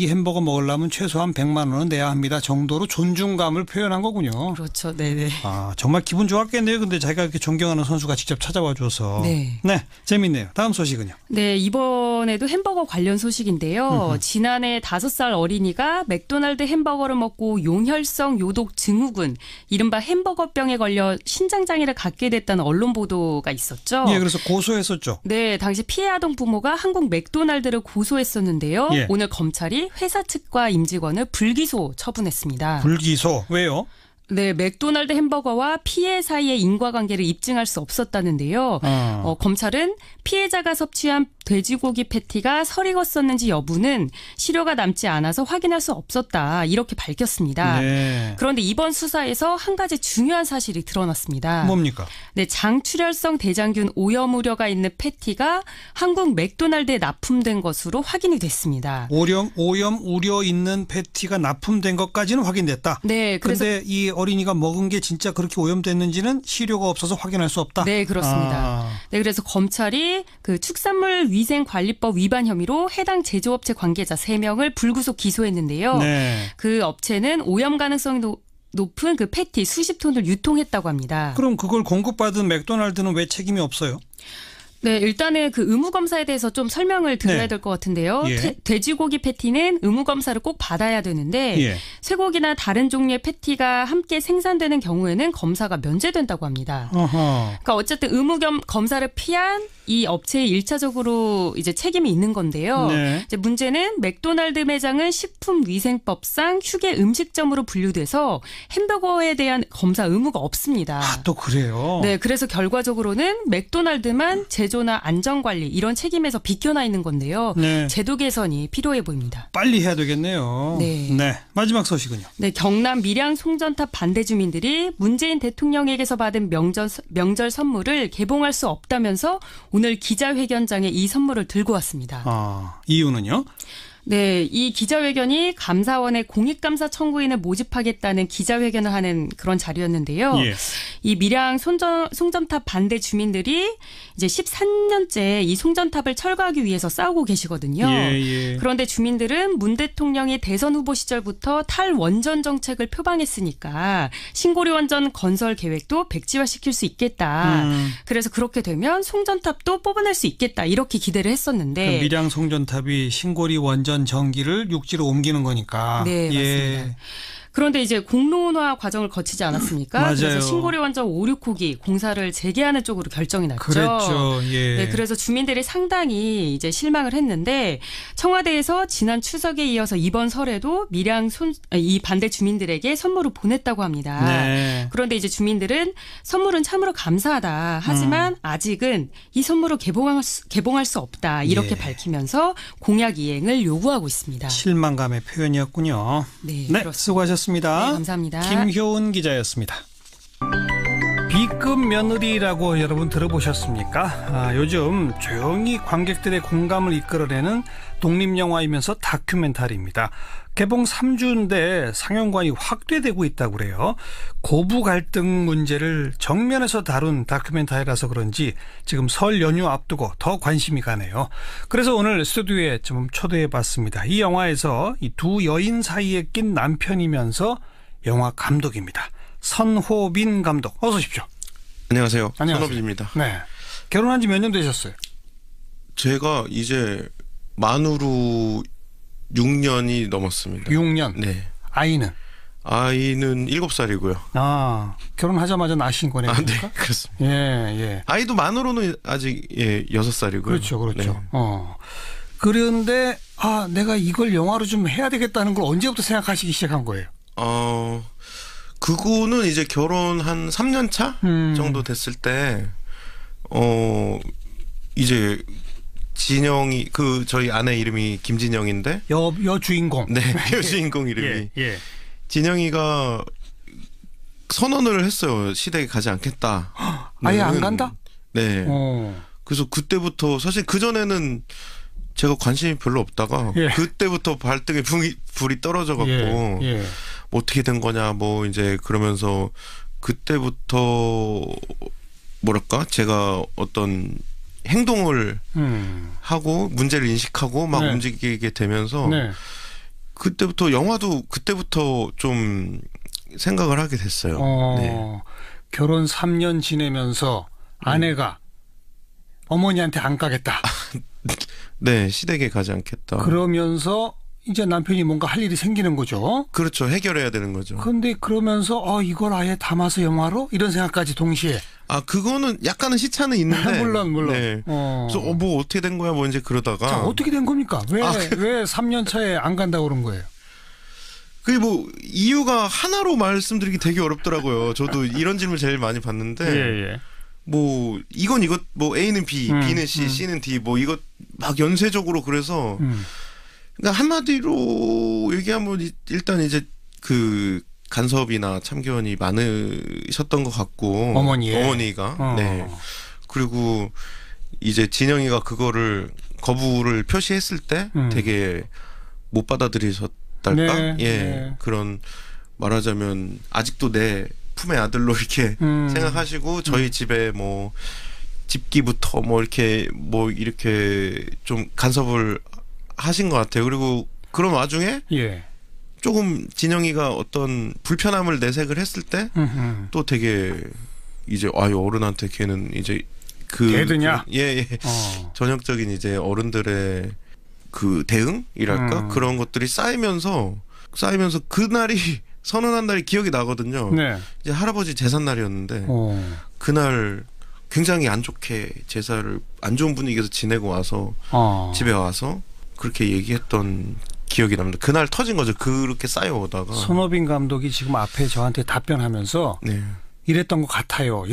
햄버거 먹으려면 최소한 100만 원은 내야 합니다 정도로 존중감을 표현한 거군요. 그렇죠. 네네. 정말 기분 좋았겠네요. 근데 자기가 이렇게 존경하는 선수가 직접 찾아와 줘서. 네. 네, 재밌네요. 다음 소식은요. 네, 이번에도 햄버거 관련 소식인데요. 지난해 5살 어린이가 맥도날드 햄버거를 먹고 용혈성 요독 증후군, 이른바 햄버거병에 걸려 신장장애를 갖게 됐다는 언론 보도가 있었죠. 예, 그래서 고소했었죠. 네, 당시 피해 아동 부모가 한국 맥도날드를 고소했었는데요. 예. 오늘 검찰이 회사 측과 임직원을 불기소 처분했습니다. 불기소. 왜요? 네, 맥도날드 햄버거와 피해 사이의 인과관계를 입증할 수 없었다는데요. 검찰은 피해자가 섭취한 돼지고기 패티가 설익었었는지 여부는 시료가 남지 않아서 확인할 수 없었다. 이렇게 밝혔습니다. 네. 그런데 이번 수사에서 한 가지 중요한 사실이 드러났습니다. 뭡니까? 네, 장출혈성 대장균 오염 우려가 있는 패티가 한국 맥도날드에 납품된 것으로 확인이 됐습니다. 오염 우려 있는 패티가 납품된 것까지는 확인됐다. 네, 그래서 그런데 이 어린이가 먹은 게 진짜 그렇게 오염됐는지는 시료가 없어서 확인할 수 없다. 네, 그렇습니다. 네, 그래서 검찰이 그 축산물 위생관리법 위반 혐의로 해당 제조업체 관계자 3명을 불구속 기소했는데요. 네. 그 업체는 오염 가능성이 높은 그 패티 수십 톤을 유통했다고 합니다. 그럼 그걸 공급받은 맥도날드는 왜 책임이 없어요? 네, 일단은 그 의무 검사에 대해서 좀 설명을 드려야 될 것 같은데요. 예. 돼지고기 패티는 의무 검사를 꼭 받아야 되는데 예. 쇠고기나 다른 종류의 패티가 함께 생산되는 경우에는 검사가 면제된다고 합니다. 그러니까 어쨌든 의무 검사를 피한 이 업체에 1차적으로 이제 책임이 있는 건데요. 네. 이제 문제는 맥도날드 매장은 식품위생법상 휴게 음식점으로 분류돼서 햄버거에 대한 검사 의무가 없습니다. 아, 또 그래요? 네, 그래서 결과적으로는 맥도날드만 제조나 안전관리 이런 책임에서 비껴나 있는 건데요. 네. 제도 개선이 필요해 보입니다. 빨리 해야 되겠네요. 네. 마지막 소식은요. 네, 경남 밀양 송전탑 반대 주민들이 문재인 대통령에게서 받은 명절 선물을 개봉할 수 없다면서 오늘 기자회견장에 이 선물을 들고 왔습니다. 아, 이유는요? 네, 이 기자회견이 감사원의 공익감사 청구인을 모집하겠다는 기자회견을 하는 그런 자리였는데요. 예. 이 밀양 송전탑 반대 주민들이 이제 13년째 이 송전탑을 철거하기 위해서 싸우고 계시거든요. 예. 그런데 주민들은 문 대통령이 대선 후보 시절부터 탈원전 정책을 표방했으니까 신고리 원전 건설 계획도 백지화시킬 수 있겠다. 그래서 그렇게 되면 송전탑도 뽑아낼 수 있겠다. 이렇게 기대를 했었는데. 그 밀양 송전탑이 신고리 원전 전기를 육지로 옮기는 거니까. 네, 맞습니다. 그런데 이제 공론화 과정을 거치지 않았습니까? 맞아요. 그래서 신고리 원전 5, 6호기 공사를 재개하는 쪽으로 결정이 났죠. 그랬죠. 예. 네, 그래서 주민들이 상당히 이제 실망을 했는데 청와대에서 지난 추석에 이어서 이번 설에도 밀양 이 반대 주민들에게 선물을 보냈다고 합니다. 네. 그런데 이제 주민들은 선물은 참으로 감사하다. 하지만 아직은 이 선물을 개봉할 수 없다. 이렇게 예. 밝히면서 공약 이행을 요구하고 있습니다. 실망감의 표현이었군요. 네, 수고하셨습니다. 네, 감사합니다. 김효은 기자였습니다. B급 며느리라고 여러분 들어보셨습니까? 요즘 조용히 관객들의 공감을 이끌어내는 독립영화이면서 다큐멘터리입니다. 개봉 3주인데 상영관이 확대되고 있다고 그래요. 고부 갈등 문제를 정면에서 다룬 다큐멘터리라서 그런지 지금 설 연휴 앞두고 더 관심이 가네요. 그래서 오늘 스튜디오에 좀 초대해봤습니다. 이 영화에서 이 두 여인 사이에 낀 남편이면서 영화 감독입니다. 선호빈 감독, 어서 오십시오. 안녕하세요. 안녕하세요. 선호빈입니다. 네, 결혼한 지 몇 년 되셨어요? 제가 이제 만으로 6년이 넘었습니다. 6년. 네. 아이는? 아이는 7살이고요. 아, 결혼하자마자 낳으신 거네요. 네, 그러니까? 그렇습니다. 예. 아이도 만으로는 아직 6살이고요. 그렇죠. 네. 그런데 내가 이걸 영화로 좀 해야 되겠다는 걸 언제부터 생각하시기 시작한 거예요? 그거는 이제 결혼 한 3년 차 정도 됐을 때 이제 진영이 저희 아내 이름이 김진영인데 여주인공. 네, 여주인공 이름이 예. 진영이가 선언을 했어요. 시댁에 가지 않겠다. 아예 안 간다? 네. 그래서 그때부터 사실 그 전에는 제가 관심이 별로 없다가 그때부터 발등에 불이 떨어져 갖고 뭐 어떻게 된 거냐 뭐 이제 그러면서 그때부터 뭐랄까 제가 어떤 행동을 하고 문제를 인식하고 막 움직이게 되면서 그때부터 영화도 그때부터 좀 생각을 하게 됐어요. 네. 결혼 3년 지내면서 아내가 어머니한테 안 가겠다. 네, 시댁에 가지 않겠다. 그러면서 이제 남편이 뭔가 할 일이 생기는 거죠. 그렇죠. 해결해야 되는 거죠. 그런데 그러면서 이걸 아예 담아서 영화로? 이런 생각까지 동시에. 그거는 약간은 시차는 있는데. 물론. 네. 그래서 뭐 어떻게 된 거야 뭐 이제 그러다가. 자, 어떻게 된 겁니까? 왜 3년 차에 안 간다고 그런 거예요? 그게 뭐 이유가 하나로 말씀드리기 되게 어렵더라고요. 저도 이런 질문 제일 많이 받는데. 뭐 이건 이것 뭐 A는 B, B는 C, C는 D 뭐 이것 막 연쇄적으로 그래서 그러니까 한마디로 얘기하면 일단 이제 그 간섭이나 참견이 많으셨던 것 같고 어머니가 네 그리고 이제 진영이가 그거를 거부를 표시했을 때 되게 못 받아들이셨달까 그런 말하자면 아직도 내 품의 아들로 이렇게 생각하시고 저희 집에 뭐 집기부터 뭐 이렇게 좀 간섭을 하신 것 같아요. 그리고 그런 와중에 조금 진영이가 어떤 불편함을 내색을 했을 때 또 되게 이제 어른한테 걔는 이제 대드냐? 예. 전형적인 이제 어른들의 그 대응이랄까 그런 것들이 쌓이면서 그날이 선언한 날이 기억이 나거든요. 네. 이제 할아버지 제삿 날이었는데 그날 굉장히 안 좋게 제사를 안 좋은 분위기에서 지내고 와서 집에 와서 그렇게 얘기했던 기억이 납니다. 그날 터진 거죠. 그렇게 쌓여오다가 손호빈 감독이 지금 앞에 저한테 답변하면서 네. 이랬던 것 같아요.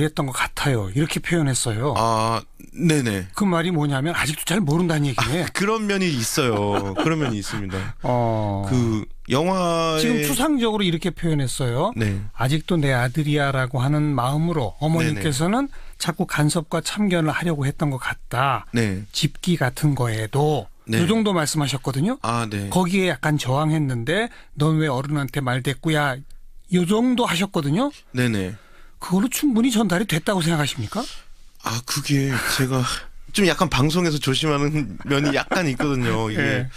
이렇게 표현했어요. 아, 네네. 그 말이 뭐냐면 아직도 잘 모른다는 얘기네. 그런 면이 있어요. 그런 면이 있습니다. 그 영화에 지금 추상적으로 이렇게 표현했어요. 네. 아직도 내 아들이야라고 하는 마음으로 어머니께서는 자꾸 간섭과 참견을 하려고 했던 것 같다. 네. 집기 같은 거에도 네. 이 정도 말씀하셨거든요. 아, 네. 거기에 약간 저항했는데 넌 왜 어른한테 말댔구야 이 정도 하셨거든요. 네네. 그걸로 충분히 전달이 됐다고 생각하십니까? 아, 그게 제가 좀 약간 방송에서 조심하는 면이 약간 있거든요. 이게 예.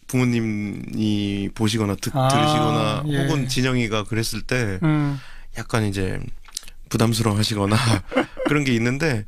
부모님이 보시거나 들으시거나 예. 혹은 진영이가 그랬을 때 약간 이제 부담스러워 하시거나 그런 게 있는데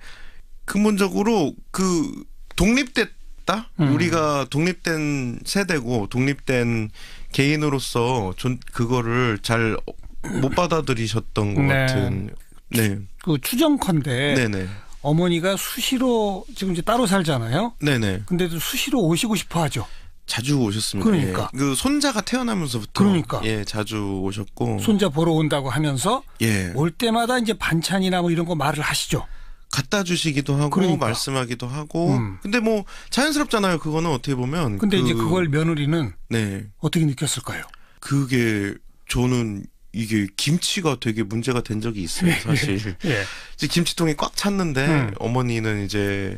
근본적으로 그 독립됐다? 우리가 독립된 세대고 독립된 개인으로서 그거를 잘 못 받아들이셨던 것 같은. 네. 그 추정컨대 네네. 어머니가 수시로 지금 이제 따로 살잖아요. 네네. 근데도 수시로 오시고 싶어 하죠. 자주 오셨습니다. 그러니까. 예. 그 손자가 태어나면서부터 그러니까. 예, 자주 오셨고 손자 보러 온다고 하면서 예. 올 때마다 이제 반찬이나 뭐 이런 거 말을 하시죠. 갖다 주시기도 하고 그러니까. 말씀하기도 하고 근데 뭐 자연스럽잖아요. 그거는 어떻게 보면. 근데 이제 그걸 며느리는 네. 어떻게 느꼈을까요? 그게 저는 이게 김치가 되게 문제가 된 적이 있어요. 사실. 예. 이제 김치통이 꽉 찼는데 어머니는 이제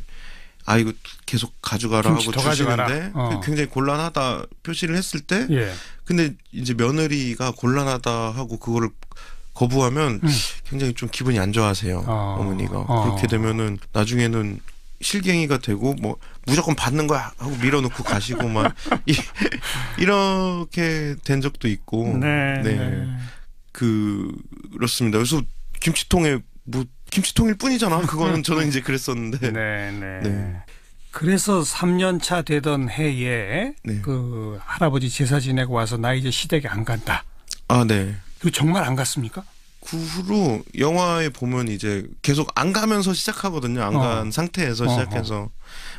이거 계속 가져가라 하고 주시는데 굉장히 곤란하다 표시를 했을 때 예. 근데 이제 며느리가 곤란하다 하고 그거를 거부하면 굉장히 좀 기분이 안 좋아하세요. 어머니가. 그렇게 되면은 나중에는 실갱이가 되고 뭐 무조건 받는 거야 하고 밀어놓고 가시고 막 이렇게 된 적도 있고. 네. 그렇습니다. 그래서 김치통에 뭐 김치통일 뿐이잖아. 그거는 저는 이제 그랬었는데. 네. 그래서 3년 차 되던 해에 네. 그 할아버지 제사 지내고 와서 나 이제 시댁에 안 간다. 아, 네. 그 정말 안 갔습니까? 그 후로 영화에 보면 이제 계속 안 가면서 시작하거든요. 안 간 상태에서 시작해서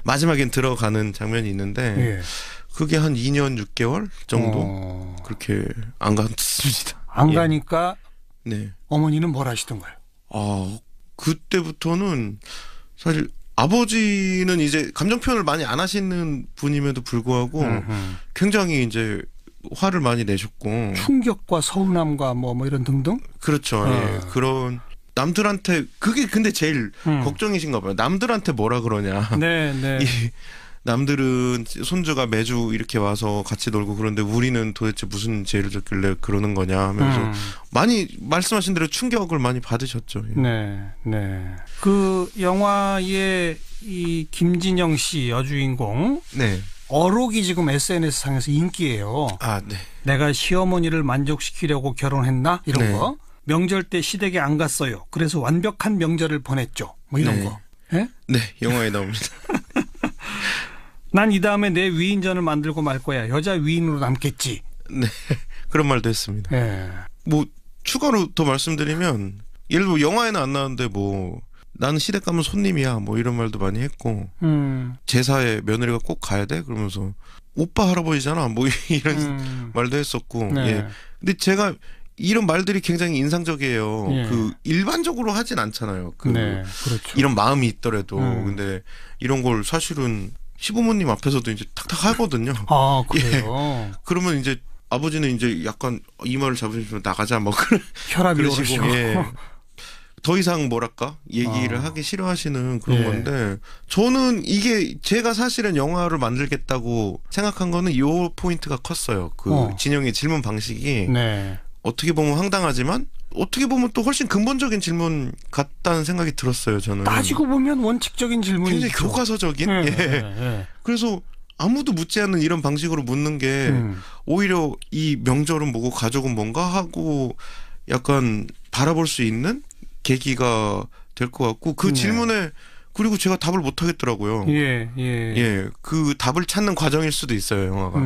마지막엔 들어가는 장면이 있는데 예. 그게 한 2년 6개월 정도 그렇게 안 갔습니다. 안 가니까 네. 어머니는 뭘 하시던가요? 그때부터는 사실 아버지는 이제 감정 표현을 많이 안 하시는 분임에도 불구하고 굉장히 이제 화를 많이 내셨고 충격과 서운함과 뭐 이런 등등. 그렇죠. 예. 그런 남들한테 그게 근데 제일 걱정이신가 봐요. 남들한테 뭐라 그러냐. 네. 남들은 손주가 매주 이렇게 와서 같이 놀고 그런데 우리는 도대체 무슨 죄를 졌길래 그러는 거냐 하면서 많이 말씀하신 대로 충격을 많이 받으셨죠. 예. 네. 그 영화의 이 김진영 씨 여주인공 네. 어록이 지금 SNS상에서 인기예요. 네. 내가 시어머니를 만족시키려고 결혼했나? 이런 네. 거. 명절 때 시댁에 안 갔어요. 그래서 완벽한 명절을 보냈죠. 뭐 이런 네. 거. 예? 네, 영화에 나옵니다. 난 이 다음에 내 위인전을 만들고 말 거야. 여자 위인으로 남겠지. 네, 그런 말도 했습니다. 예. 뭐 추가로 더 말씀드리면 예를 들어 영화에는 안 나왔는데 뭐 나는 시댁 가면 손님이야 뭐 이런 말도 많이 했고 제사에 며느리가 꼭 가야 돼 그러면서 오빠 할아버지잖아 뭐 이런 말도 했었고 네. 예. 근데 제가 이런 말들이 굉장히 인상적이에요. 예. 그 일반적으로 하진 않잖아요. 네, 그렇죠. 이런 마음이 있더라도 근데 이런 걸 사실은 시부모님 앞에서도 이제 탁탁 하거든요. 그래요. 예. 그러면 이제 아버지는 이제 약간 이마를 잡으시면 나가자 뭐 혈압이 그러시고 오르시고. 예. 더 이상 뭐랄까 얘기를 하기 싫어하시는 그런 건데 저는 이게 제가 사실은 영화를 만들겠다고 생각한 거는 요 포인트가 컸어요. 그 진영의 질문 방식이 네. 어떻게 보면 황당하지만 어떻게 보면 또 훨씬 근본적인 질문 같다는 생각이 들었어요. 저는 따지고 보면 원칙적인 질문이죠. 굉장히 교과서적인. 예. 그래서 아무도 묻지 않는 이런 방식으로 묻는 게 오히려 이 명절은 뭐고 가족은 뭔가 하고 약간 바라볼 수 있는 계기가 될 것 같고 그 질문에 그리고 제가 답을 못 하겠더라고요. 예. 그 답을 찾는 과정일 수도 있어요, 영화가.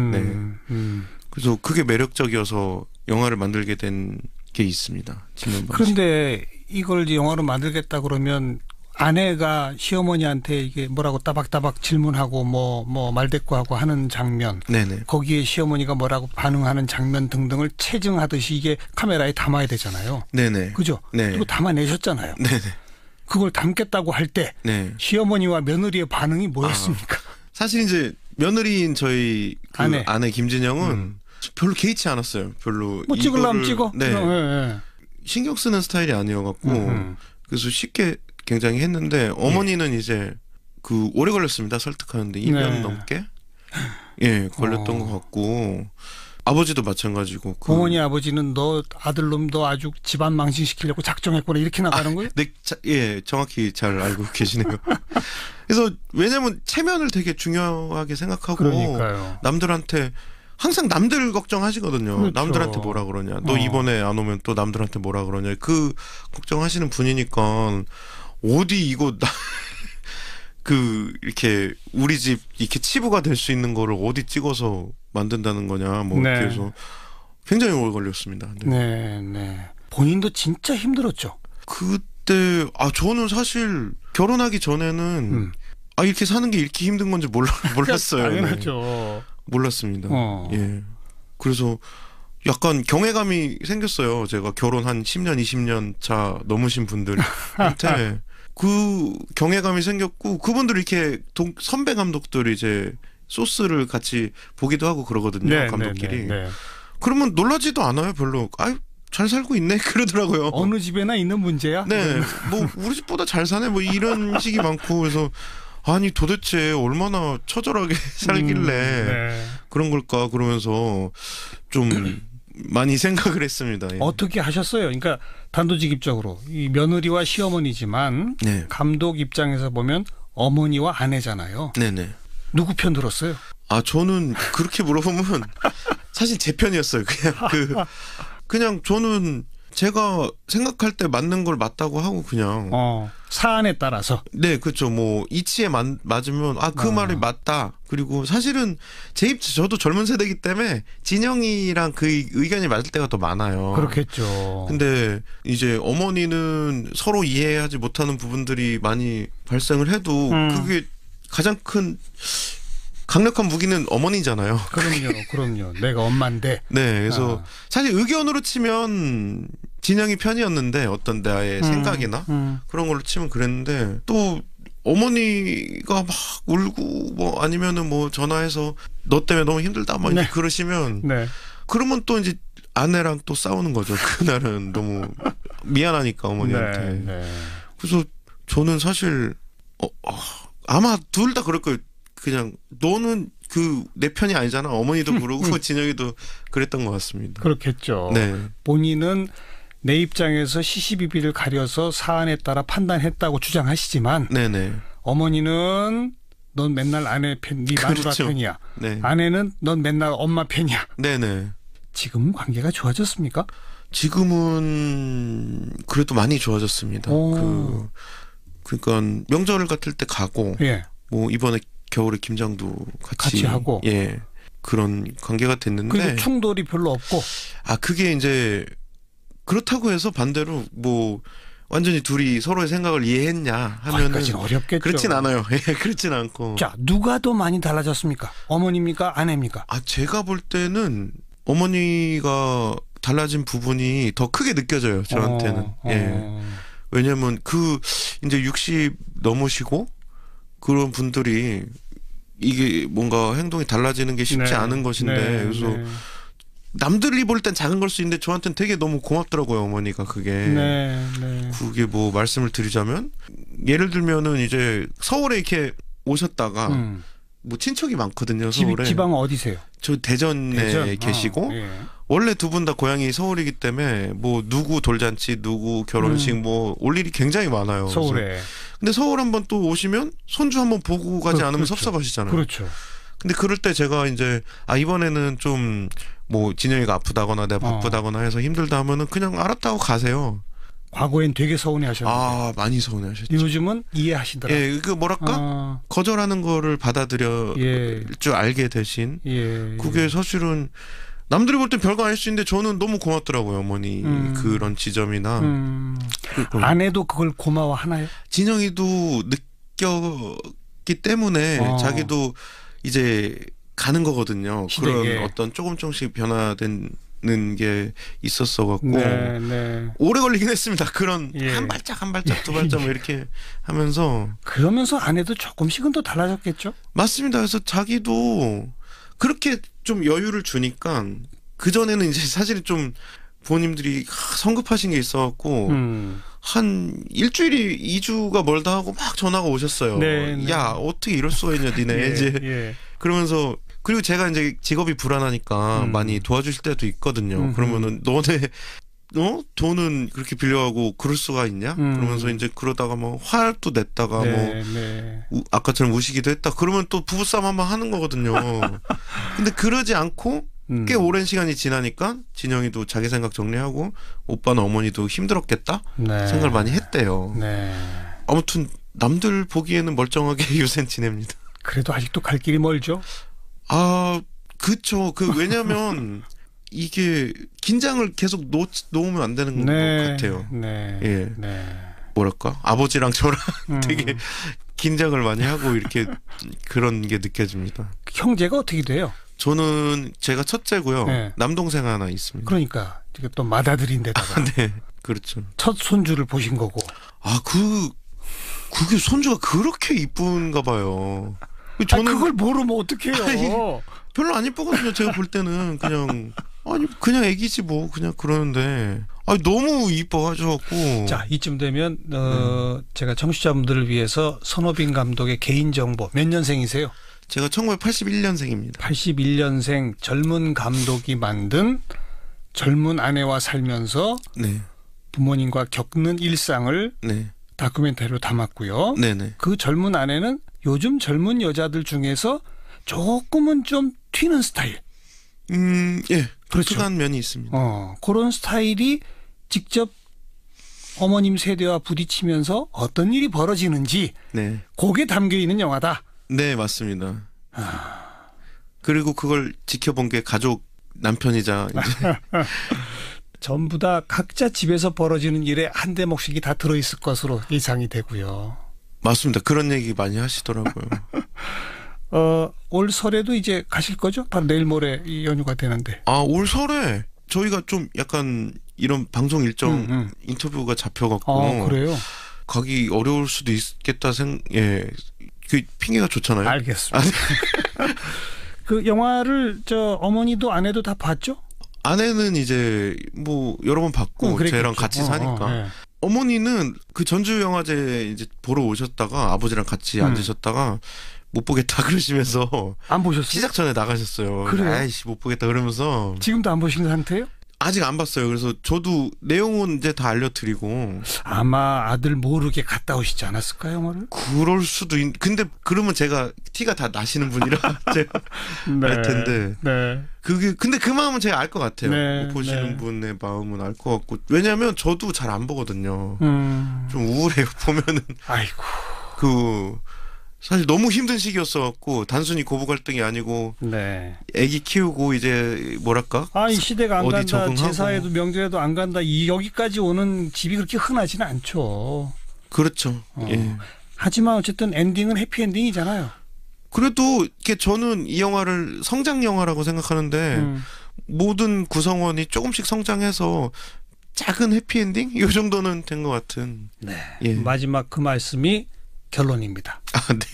그래서 그게 매력적이어서 영화를 만들게 된 게 있습니다. 그런데 이걸 영화로 만들겠다 그러면 아내가 시어머니한테 이게 뭐라고 따박따박 질문하고 뭐 말대꾸하고 하는 장면, 네네. 거기에 시어머니가 뭐라고 반응하는 장면 등등을 체증하듯이 이게 카메라에 담아야 되잖아요. 네네. 그죠? 네. 그리고 담아내셨잖아요. 네네. 그걸 담겠다고 할 때 시어머니와 며느리의 반응이 뭐였습니까? 사실 이제 며느리인 저희 그 아내 김진영은 별로 개의치 않았어요. 별로 뭐 찍으려면 찍어. 네. 신경 쓰는 스타일이 아니어갖고 그래서 쉽게 굉장히 했는데 어머니는 이제 그 오래 걸렸습니다. 설득하는데 2년 넘게 걸렸던 것 같고 아버지도 마찬가지고. 어머니 아버지는 너 아들놈 너 아주 집안 망신시키려고 작정했구나 이렇게 나가는 거예요? 네, 정확히 잘 알고 계시네요. 그래서 왜냐면 체면을 되게 중요하게 생각하고 그러니까요. 남들한테 항상 남들 걱정하시거든요. 그렇죠. 남들한테 뭐라 그러냐. 너 이번에 안 오면 또 남들한테 뭐라 그러냐. 그 걱정하시는 분이니까 어디 이거 이렇게 우리 집 이렇게 치부가 될 수 있는 거를 어디 찍어서 만든다는 거냐. 이렇게 해서 굉장히 오래 걸렸습니다. 네. 본인도 진짜 힘들었죠. 그때 저는 사실 결혼하기 전에는 이렇게 사는 게 이렇게 힘든 건지 몰랐어요. 당연하죠. 몰랐습니다. 예. 그래서 약간 경외감이 생겼어요. 제가 결혼 한 10년, 20년 차 넘으신 분들한테 그 경외감이 생겼고 그분들이 이렇게 선배 감독들이 이제 소스를 같이 보기도 하고 그러거든요. 감독끼리. 그러면 놀라지도 않아요. 별로. 잘 살고 있네 그러더라고요. 어느 집에나 있는 문제야? 네. 우리 집보다 잘 사네 이런 식이 많고 그래서 아니 도대체 얼마나 처절하게 살길래 그런 걸까 그러면서 좀 많이 생각을 했습니다. 어떻게 하셨어요? 그러니까 단도직입적으로 이 며느리와 시어머니지만 감독 입장에서 보면 어머니와 아내잖아요. 네네. 누구 편 들었어요? 저는 그렇게 물어보면 사실 제 편이었어요. 그냥 저는 제가 생각할 때 맞는 걸 맞다고 하고 그냥 사안에 따라서 네 그렇죠. 이치에 맞으면 그 말이 맞다. 그리고 사실은 저도 젊은 세대이기 때문에 진영이랑 그 의견이 맞을 때가 더 많아요. 그렇겠죠. 근데 이제 어머니는 서로 이해하지 못하는 부분들이 많이 발생을 해도 그게 가장 큰 강력한 무기는 어머니잖아요. 그럼요. 내가 엄마인데. 네, 그래서 사실 의견으로 치면 진영이 편이었는데 어떤 나의 생각이나 그런 걸로 치면 그랬는데 또 어머니가 막 울고 아니면은 전화해서 너 때문에 너무 힘들다 그러시면 그러면 또 이제 아내랑 또 싸우는 거죠. 그날은 너무 미안하니까 어머니한테. 그래서 저는 사실 아마 둘 다 그럴 거예요. 그냥 너는 내 편이 아니잖아. 어머니도 그러고 진영이도 그랬던 것 같습니다. 그렇겠죠. 본인은 내 입장에서 시시비비를 가려서 사안에 따라 판단했다고 주장하시지만 어머니는 넌 맨날 아내 편, 네 마누라 편이야. 아내는 넌 맨날 엄마 편이야. 지금 관계가 좋아졌습니까? 지금은 그래도 많이 좋아졌습니다. 그러니까 명절 같을 때 가고 이번에 겨울에 김장도 같이 하고 그런 관계가 됐는데 그리고 충돌이 별로 없고 그게 이제 그렇다고 해서 반대로 완전히 둘이 서로의 생각을 이해했냐 하면은 어렵겠죠. 그렇진 않아요. 그렇진 않고. 자, 누가 더 많이 달라졌습니까? 어머니입니까? 아내입니까? 제가 볼 때는 어머니가 달라진 부분이 더 크게 느껴져요. 저한테는. 왜냐면 이제 60 넘으시고 그런 분들이 이게 뭔가 행동이 달라지는 게 쉽지 않은 것인데 그래서 남들이 볼 땐 작은 걸 수 있는데 저한테는 되게 너무 고맙더라고요. 어머니가 그게 그게 말씀을 드리자면 예를 들면은 이제 서울에 이렇게 오셨다가 친척이 많거든요. 서울에. 지방 어디세요? 저 대전에 계시고 원래 두 분 다 고향이 서울이기 때문에 누구 돌잔치 누구 결혼식 올 일이 굉장히 많아요. 서울에. 근데 서울 한번 또 오시면 손주 한번 보고 가지 않으면 섭섭하시잖아요. 그렇죠. 근데 그럴 때 제가 이제 이번에는 좀 진영이가 아프다거나 내가 바쁘다거나 해서 힘들다 하면은 그냥 알았다고 가세요. 과거엔 되게 서운해하셨는데. 많이 서운해하셨죠. 요즘은 이해하시더라고요. 예, 그 뭐랄까 거절하는 거를 받아들여 줄 알게 되신. 그게 사실은 남들이 볼 땐 별거 아닐 수 있는데 저는 너무 고맙더라고요, 어머니. 그런 지점이나. 아내도 그걸 고마워하나요? 진영이도 느꼈기 때문에 자기도 이제 가는 거거든요. 시댁에. 그런 어떤 조금씩 변화되는 게 있었어 갖고 네. 오래 걸리긴 했습니다. 그런 한 발짝 두 발짝 뭐 이렇게 하면서. 그러면서 아내도 조금씩은 더 달라졌겠죠? 맞습니다. 그래서 자기도 그렇게 좀 여유를 주니까 그전에는 이제 사실 좀 부모님들이 성급하신 게 있어갖고 한 일주일이 2주가 멀다 하고 막 전화가 오셨어요. 네. 야, 어떻게 이럴 수가 있냐 니네. 이제 그러면서 그리고 제가 이제 직업이 불안하니까 많이 도와주실 때도 있거든요. 그러면은 너네 돈은 그렇게 빌려가고 그럴 수가 있냐? 그러면서 이제 그러다가 뭐 화도 냈다가 아까처럼 우시기도 했다. 그러면 또 부부싸움 한번 하는 거거든요. 근데 그러지 않고 꽤 오랜 시간이 지나니까 진영이도 자기 생각 정리하고 오빠는 어머니도 힘들었겠다 생각을 많이 했대요. 아무튼 남들 보기에는 멀쩡하게 요새는 지냅니다. 그래도 아직도 갈 길이 멀죠? 그쵸. 왜냐면 이게 긴장을 계속 놓으면 안 되는 것 같아요. 뭐랄까 아버지랑 저랑 되게 긴장을 많이 하고 이렇게 그런 게 느껴집니다. 형제가 어떻게 돼요? 저는 제가 첫째고요. 남동생 하나 있습니다. 그러니까 또 맏아들인데다가. 네, 그렇죠. 첫 손주를 보신 거고. 그게 손주가 그렇게 이쁜가 봐요. 저는 그걸 모르면 어떡해요? 별로 안 이쁘거든요. 제가 볼 때는 그냥 애기지 뭐 그냥 그러는데 너무 이뻐가지고. 자, 이쯤 되면 제가 청취자분들을 위해서 손호빈 감독의 개인 정보 몇 년생이세요? 제가 1981년생입니다. 81년생 젊은 감독이 만든 젊은 아내와 살면서 부모님과 겪는 일상을 다큐멘터리로 담았고요. 그 젊은 아내는 요즘 젊은 여자들 중에서 조금은 좀 튀는 스타일. 그렇죠. 독특한 면이 있습니다. 그런 스타일이 직접 어머님 세대와 부딪히면서 어떤 일이 벌어지는지 그게 담겨 있는 영화다. 네, 맞습니다. 그리고 그걸 지켜본 게 가족 남편이자 이제 전부 다 각자 집에서 벌어지는 일에 한 대목씩이 다 들어있을 것으로 예상이 되고요. 맞습니다. 그런 얘기 많이 하시더라고요. 올 설에도 이제 가실 거죠? 바로 내일 모레 이 연휴가 되는데. 올 설에 저희가 좀 약간 이런 방송 일정 인터뷰가 잡혀갖고 그래요? 가기 어려울 수도 있겠다 그 핑계가 좋잖아요. 알겠습니다. 그 영화를 어머니도 아내도 다 봤죠? 아내는 이제 뭐 여러 번 봤고 쟤랑 같이 사니까. 어머니는 그 전주영화제 이제 보러 오셨다가 아버지랑 같이 앉으셨다가 못 보겠다 그러시면서 안 보셨어요? 시작 전에 나가셨어요. 그래요? 아이씨 못 보겠다 그러면서. 지금도 안 보신 상태예요? 아직 안 봤어요. 그래서 저도 내용은 이제 다 알려드리고. 아마 아들 모르게 갔다 오시지 않았을까요, 영화를? 그럴 수도 근데 그러면 제가 티가 다 나시는 분이라 제가 알 텐데. 근데 그 마음은 제가 알 것 같아요. 못 보시는 분의 마음은 알 것 같고. 왜냐하면 저도 잘 안 보거든요. 좀 우울해요. 보면은. 아이고. 사실 너무 힘든 시기였어갖고 단순히 고부 갈등이 아니고 애기 키우고 이제 뭐랄까 이 시대가 안 간다 적응하고. 제사에도 명절에도 안 간다 여기까지 오는 집이 그렇게 흔하지는 않죠. 그렇죠. 하지만 어쨌든 엔딩은 해피엔딩이잖아요. 그래도 이렇게 저는 이 영화를 성장 영화라고 생각하는데 모든 구성원이 조금씩 성장해서 작은 해피엔딩 이 정도는 된 것 같은. 마지막 그 말씀이 결론입니다.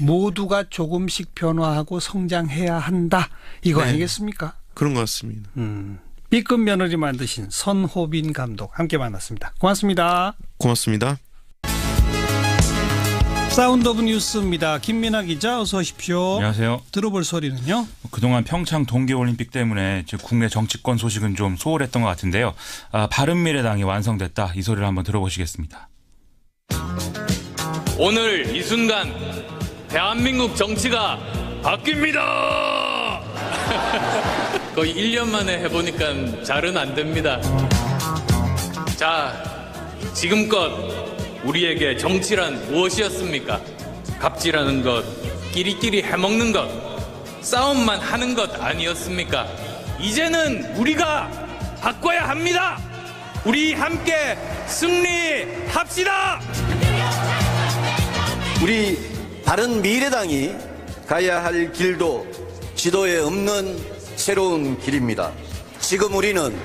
모두가 조금씩 변화하고 성장해야 한다. 이거 아니겠습니까? 그런 것 같습니다. B급 며느리 만드신 손호빈 감독 함께 만났습니다. 고맙습니다. 고맙습니다. 사운드 오브 뉴스입니다. 김민아 기자 어서 오십시오. 안녕하세요. 들어볼 소리는요? 그동안 평창 동계올림픽 때문에 국내 정치권 소식은 좀 소홀했던 것 같은데요. 바른미래당이 완성됐다. 이 소리를 한번 들어보시겠습니다. 오늘 이 순간 대한민국 정치가 바뀝니다. 거의 1년 만에 해보니까 잘은 안 됩니다. 자, 지금껏 우리에게 정치란 무엇이었습니까? 갑질하는 것, 끼리끼리 해먹는 것, 싸움만 하는 것 아니었습니까? 이제는 우리가 바꿔야 합니다. 우리 함께 승리합시다. 우리 바른미래당이 가야 할 길도 지도에 없는 새로운 길입니다. 지금 우리는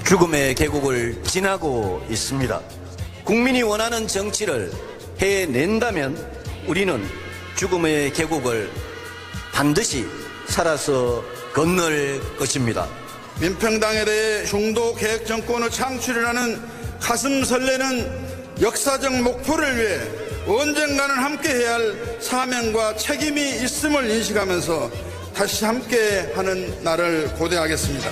죽음의 계곡을 지나고 있습니다. 국민이 원하는 정치를 해낸다면 우리는 죽음의 계곡을 반드시 살아서 건널 것입니다. 민평당에 대해 중도 개혁 정권을 창출하는 가슴 설레는 역사적 목표를 위해 언젠가는 함께해야 할 사명과 책임이 있음을 인식하면서 다시 함께하는 날을 고대하겠습니다.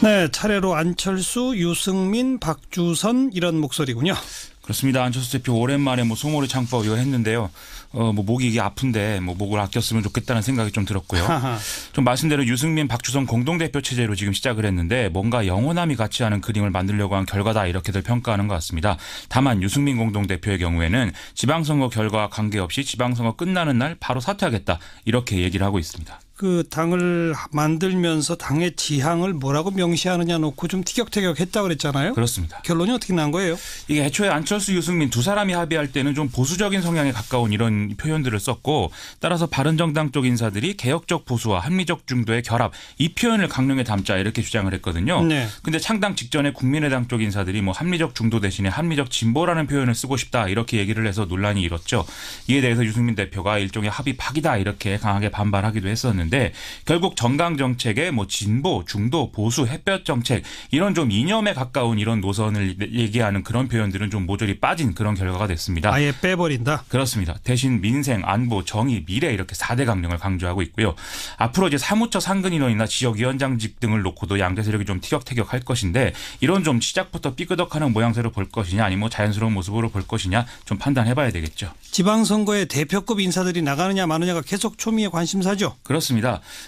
네, 차례로 안철수, 유승민, 박주선 이런 목소리군요. 그렇습니다. 안철수 대표 오랜만에 소몰이 창법 이거 했는데요. 목이 이게 아픈데 목을 아꼈으면 좋겠다는 생각이 좀 들었고요. 좀 말씀대로 유승민, 박주선 공동대표 체제로 지금 시작을 했는데 뭔가 영원함이 같지 않은 그림을 만들려고 한 결과다 이렇게들 평가하는 것 같습니다. 다만 유승민 공동대표의 경우에는 지방선거 결과와 관계없이 지방선거 끝나는 날 바로 사퇴하겠다 이렇게 얘기를 하고 있습니다. 그 당을 만들면서 당의 지향을 뭐라고 명시하느냐 놓고 좀 티격태격했다고 그랬잖아요. 그렇습니다. 결론이 어떻게 난 거예요? 이게 애초에 안철수, 유승민 두 사람이 합의할 때는 좀 보수적인 성향에 가까운 이런 표현들을 썼고 따라서 바른정당 쪽 인사들이 개혁적 보수와 합리적 중도의 결합 이 표현을 강령에 담자 이렇게 주장을 했거든요. 네. 근데 창당 직전에 국민의당 쪽 인사들이 합리적 중도 대신에 합리적 진보라는 표현을 쓰고 싶다 이렇게 얘기를 해서 논란이 일었죠. 이에 대해서 유승민 대표가 일종의 합의 파기다 이렇게 강하게 반발하기도 했었는데 결국 정강 정책의 진보, 중도, 보수, 햇볕 정책 이런 좀 이념에 가까운 이런 노선을 얘기하는 그런 표현들은 좀 모조리 빠진 그런 결과가 됐습니다. 아예 빼버린다? 그렇습니다. 대신 민생, 안보, 정의, 미래 이렇게 4대 강령을 강조하고 있고요. 앞으로 이제 사무처 상근인원이나 지역위원장직 등을 놓고도 양대 세력이 좀 티격태격할 것인데 이런 좀 시작부터 삐끄덕하는 모양새로 볼 것이냐 아니면 자연스러운 모습으로 볼 것이냐 좀 판단해봐야 되겠죠. 지방선거에 대표급 인사들이 나가느냐 마느냐가 계속 초미의 관심사죠. 그렇습니다.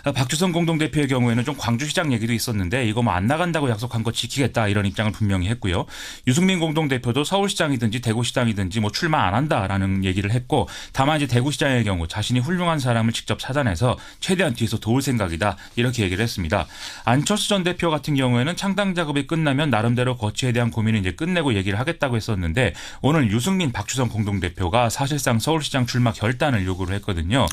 박주선 공동대표의 경우에는 좀 광주시장 얘기도 있었는데 이거 안 나간다고 약속한 거 지키겠다 이런 입장을 분명히 했고요. 유승민 공동대표도 서울시장이든지 대구시장이든지 출마 안 한다라는 얘기를 했고 다만 이제 대구시장의 경우 자신이 훌륭한 사람을 직접 찾아내서 최대한 뒤에서 도울 생각이다 이렇게 얘기를 했습니다. 안철수 전 대표 같은 경우에는 창당 작업이 끝나면 나름대로 거취에 대한 고민을 이제 끝내고 얘기를 하겠다고 했었는데 오늘 유승민, 박주선 공동대표가 사실상 서울시장 출마 결단을 요구를 했거든요.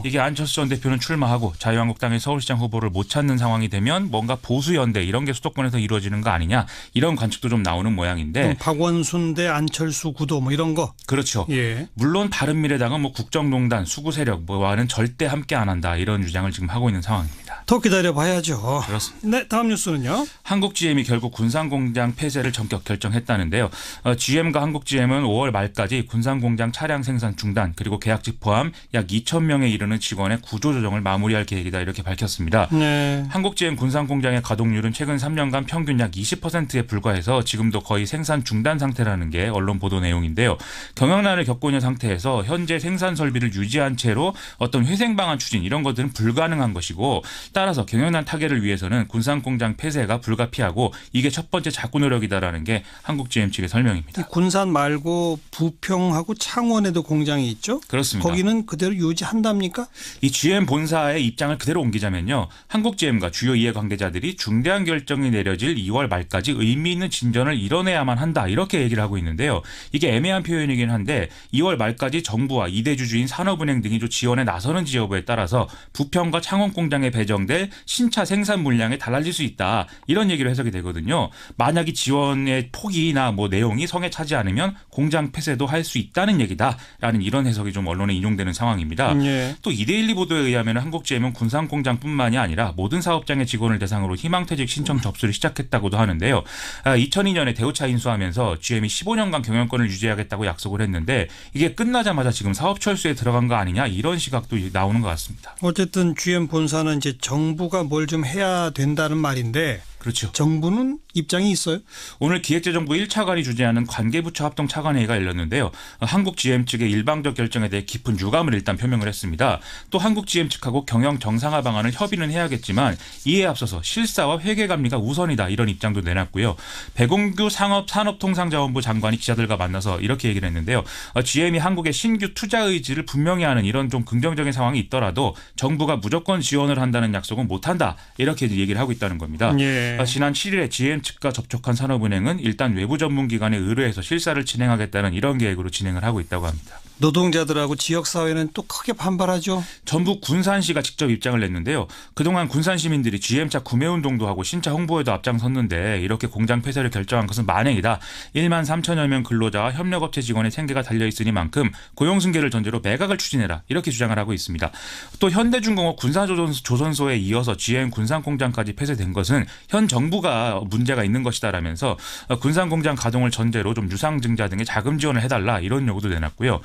이게 안철수 전 대표는 출마하고 자유한국당의 서울시장 후보를 못 찾는 상황이 되면 뭔가 보수연대 이런 게 수도권에서 이루어지는 거 아니냐 이런 관측도 좀 나오는 모양인데 박원순 대 안철수 구도 이런 거. 그렇죠. 예. 물론 바른미래당은 국정농단, 수구세력과는 절대 함께 안 한다 이런 주장을 지금 하고 있는 상황입니다. 더 기다려봐야죠. 그렇습니다. 네, 다음 뉴스는요. 한국GM이 결국 군산공장 폐쇄를 전격 결정했다는데요. GM과 한국GM은 5월 말까지 군산공장 차량 생산 중단 그리고 계약직 포함 약 2,000명에 이르는 직원의 구조조정을 마무리할 계획이다 이렇게 밝혔습니다. 네. 한국GM 군산공장의 가동률은 최근 3년간 평균 약 20%에 불과해서 지금도 거의 생산 중단 상태라는 게 언론 보도 내용인데요. 경영난을 겪고 있는 상태에서 현재 생산 설비를 유지한 채로 어떤 회생 방안 추진 이런 것들은 불가능한 것이고 따라서 경영난 타개를 위해서는 군산공장 폐쇄가 불가피하고 이게 첫 번째 자구 노력이다라는 게 한국GM 측의 설명입니다. 이 군산 말고 부평하고 창원에도 공장이 있죠? 그렇습니다. 거기는 그대로 유지한답니까? 이 GM 본사의 입장을 그대로 옮기자면요. 한국GM과 주요 이해관계자들이 중대한 결정이 내려질 2월 말까지 의미 있는 진전을 이뤄내야만 한다 이렇게 얘기를 하고 있는데요. 이게 애매한 표현이긴 한데 2월 말까지 정부와 이대주주인 산업은행 등이 좀 지원에 나서는지 여부에 따라서 부평과 창원 공장에 배정될 신차 생산 물량이 달라질 수 있다. 이런 얘기로 해석이 되거든요. 만약 이 지원의 폭이나 내용이 성에 차지 않으면 공장 폐쇄도 할 수 있다는 얘기다라는 이런 해석이 좀 언론에 인용되는 상황입니다. 예. 또 이데일리 보도에 의하면 한국GM은 군산공장뿐만이 아니라 모든 사업장의 직원을 대상으로 희망퇴직 신청 접수를 시작했다고도 하는데요. 2002년에 대우차 인수하면서 GM이 15년간 경영권을 유지하겠다고 약속을 했는데 이게 끝나자마자 지금 사업 철수에 들어간 거 아니냐 이런 시각도 나오는 것 같습니다. 어쨌든 GM 본사는 이제 정부가 뭘 좀 해야 된다는 말인데 그렇죠. 정부는 입장이 있어요? 오늘 기획재정부 1차관이 주재하는 관계부처 합동 차관회의가 열렸는데요. 한국 GM 측의 일방적 결정에 대해 깊은 유감을 일단 표명을 했습니다. 또 한국 GM 측하고 경영 정상화 방안을 협의는 해야겠지만 이에 앞서서 실사와 회계감리가 우선이다 이런 입장도 내놨고요. 백운규 산업통상자원부 장관이 기자들과 만나서 이렇게 얘기를 했는데요. GM이 한국의 신규 투자 의지를 분명히 하는 이런 좀 긍정적인 상황이 있더라도 정부가 무조건 지원을 한다는 약속은 못한다 이렇게 얘기를 하고 있다는 겁니다. 예. 지난 7일에 GM 측과 접촉한 산업은행은 일단 외부 전문기관에 의뢰해서 실사를 진행하겠다는 이런 계획으로 진행을 하고 있다고 합니다. 노동자들하고 지역사회는 또 크게 반발하죠. 전북 군산시가 직접 입장을 냈는데요. 그동안 군산 시민들이 GM차 구매운동도 하고 신차 홍보에도 앞장섰는데 이렇게 공장 폐쇄를 결정한 것은 만행이다. 1만 3천여 명 근로자와 협력업체 직원의 생계가 달려있으니만큼 고용승계를 전제로 매각을 추진해라 이렇게 주장을 하고 있습니다. 또 현대중공업 군산조선소에 이어서 GM 군산공장까지 폐쇄된 것은 현 정부가 문제가 있는 것이다라면서 군산공장 가동을 전제로 좀 유상증자 등의 자금 지원을 해달라 이런 요구도 내놨고요.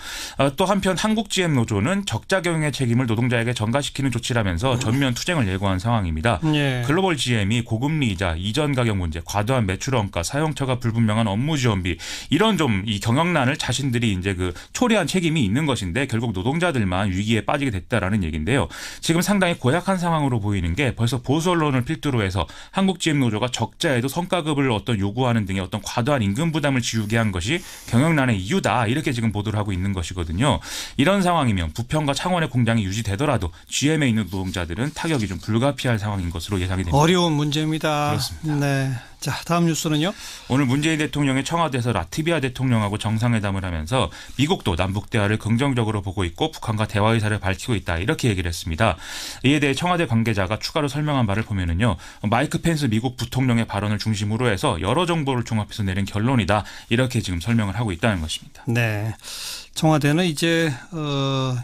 또 한편 한국 GM 노조는 적자 경영의 책임을 노동자에게 전가시키는 조치라면서 전면 투쟁을 예고한 상황입니다. 예. 글로벌 GM이 고금리 이자, 이전 가격 문제, 과도한 매출 원가, 사용처가 불분명한 업무 지원비 이런 좀 이 경영난을 자신들이 이제 그 초래한 책임이 있는 것인데 결국 노동자들만 위기에 빠지게 됐다라는 얘기인데요. 지금 상당히 고약한 상황으로 보이는 게 벌써 보수 언론을 필두로 해서 한국 GM 노조가 적자에도 성과급을 어떤 요구하는 등의 어떤 과도한 임금 부담을 지우게 한 것이 경영난의 이유다 이렇게 지금 보도를 하고 있는 것이거든요. 이런 상황이면 부평과 창원의 공장이 유지되더라도 GM에 있는 노동자들은 타격이 좀 불가피할 상황인 것으로 예상이 됩니다. 어려운 문제입니다. 그렇습니다. 네. 자, 다음 뉴스는요. 오늘 문재인 대통령이 청와대에서 라트비아 대통령하고 정상회담을 하면서 미국도 남북 대화를 긍정적으로 보고 있고 북한과 대화 의사를 밝히고 있다 이렇게 얘기를 했습니다. 이에 대해 청와대 관계자가 추가로 설명한 바를 보면은요. 마이크 펜스 미국 부통령의 발언을 중심으로 해서 여러 정보를 종합해서 내린 결론이다 이렇게 지금 설명을 하고 있다는 것입니다. 네. 청와대는 이제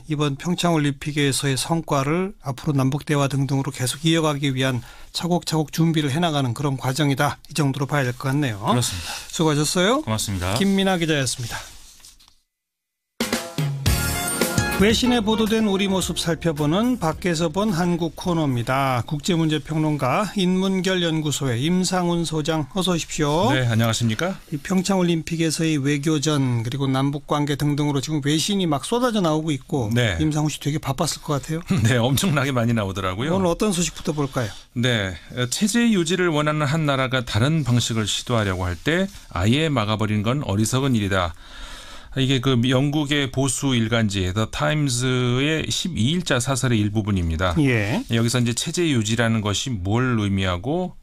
이번 평창올림픽에서의 성과를 앞으로 남북대화 등등으로 계속 이어가기 위한 차곡차곡 준비를 해나가는 그런 과정이다. 이 정도로 봐야 될 것 같네요. 그렇습니다. 수고하셨어요. 고맙습니다. 김민아 기자였습니다. 외신에 보도된 우리 모습 살펴보는 밖에서 본 한국 코너입니다. 국제문제평론가 인문결 연구소의 임상훈 소장 어서 오십시오. 네, 안녕하십니까? 이 평창올림픽에서의 외교전 그리고 남북관계 등등으로 지금 외신이 막 쏟아져 나오고 있고 네. 임상훈 씨 되게 바빴을 것 같아요. 네, 엄청나게 많이 나오더라고요. 오늘 어떤 소식부터 볼까요? 네, 체제 유지를 원하는 한 나라가 다른 방식을 시도하려고 할 때 아예 막아버리는 건 어리석은 일이다. 이게 그 영국의 보수 일간지 더 타임즈의 12일자 사설의 일부분입니다. 예. 여기서 이제 체제 유지라는 것이 뭘 의미하고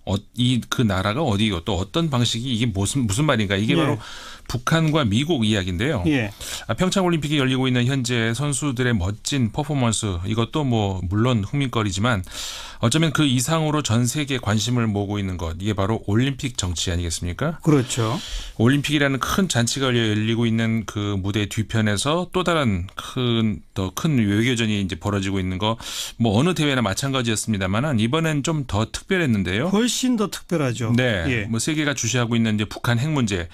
그 나라가 어디고 또 어떤 방식이 이게 무슨 말인가 이게 바로 북한과 미국 이야기인데요. 예. 평창올림픽이 열리고 있는 현재 선수들의 멋진 퍼포먼스 이것도 뭐 물론 흥미거리지만 어쩌면 그 이상으로 전 세계에 관심을 모으고 있는 것 이게 바로 올림픽 정치 아니겠습니까? 그렇죠. 올림픽이라는 큰 잔치가 열리고 있는 그 무대 뒤편에서 또 다른 더 큰 외교전이 이제 벌어지고 있는 거 뭐 어느 대회나 마찬가지였습니다만은 이번엔 좀 더 특별했는데요. 훨씬 더 특별하죠. 네, 예. 뭐 세계가 주시하고 있는 이제 북한 핵 문제.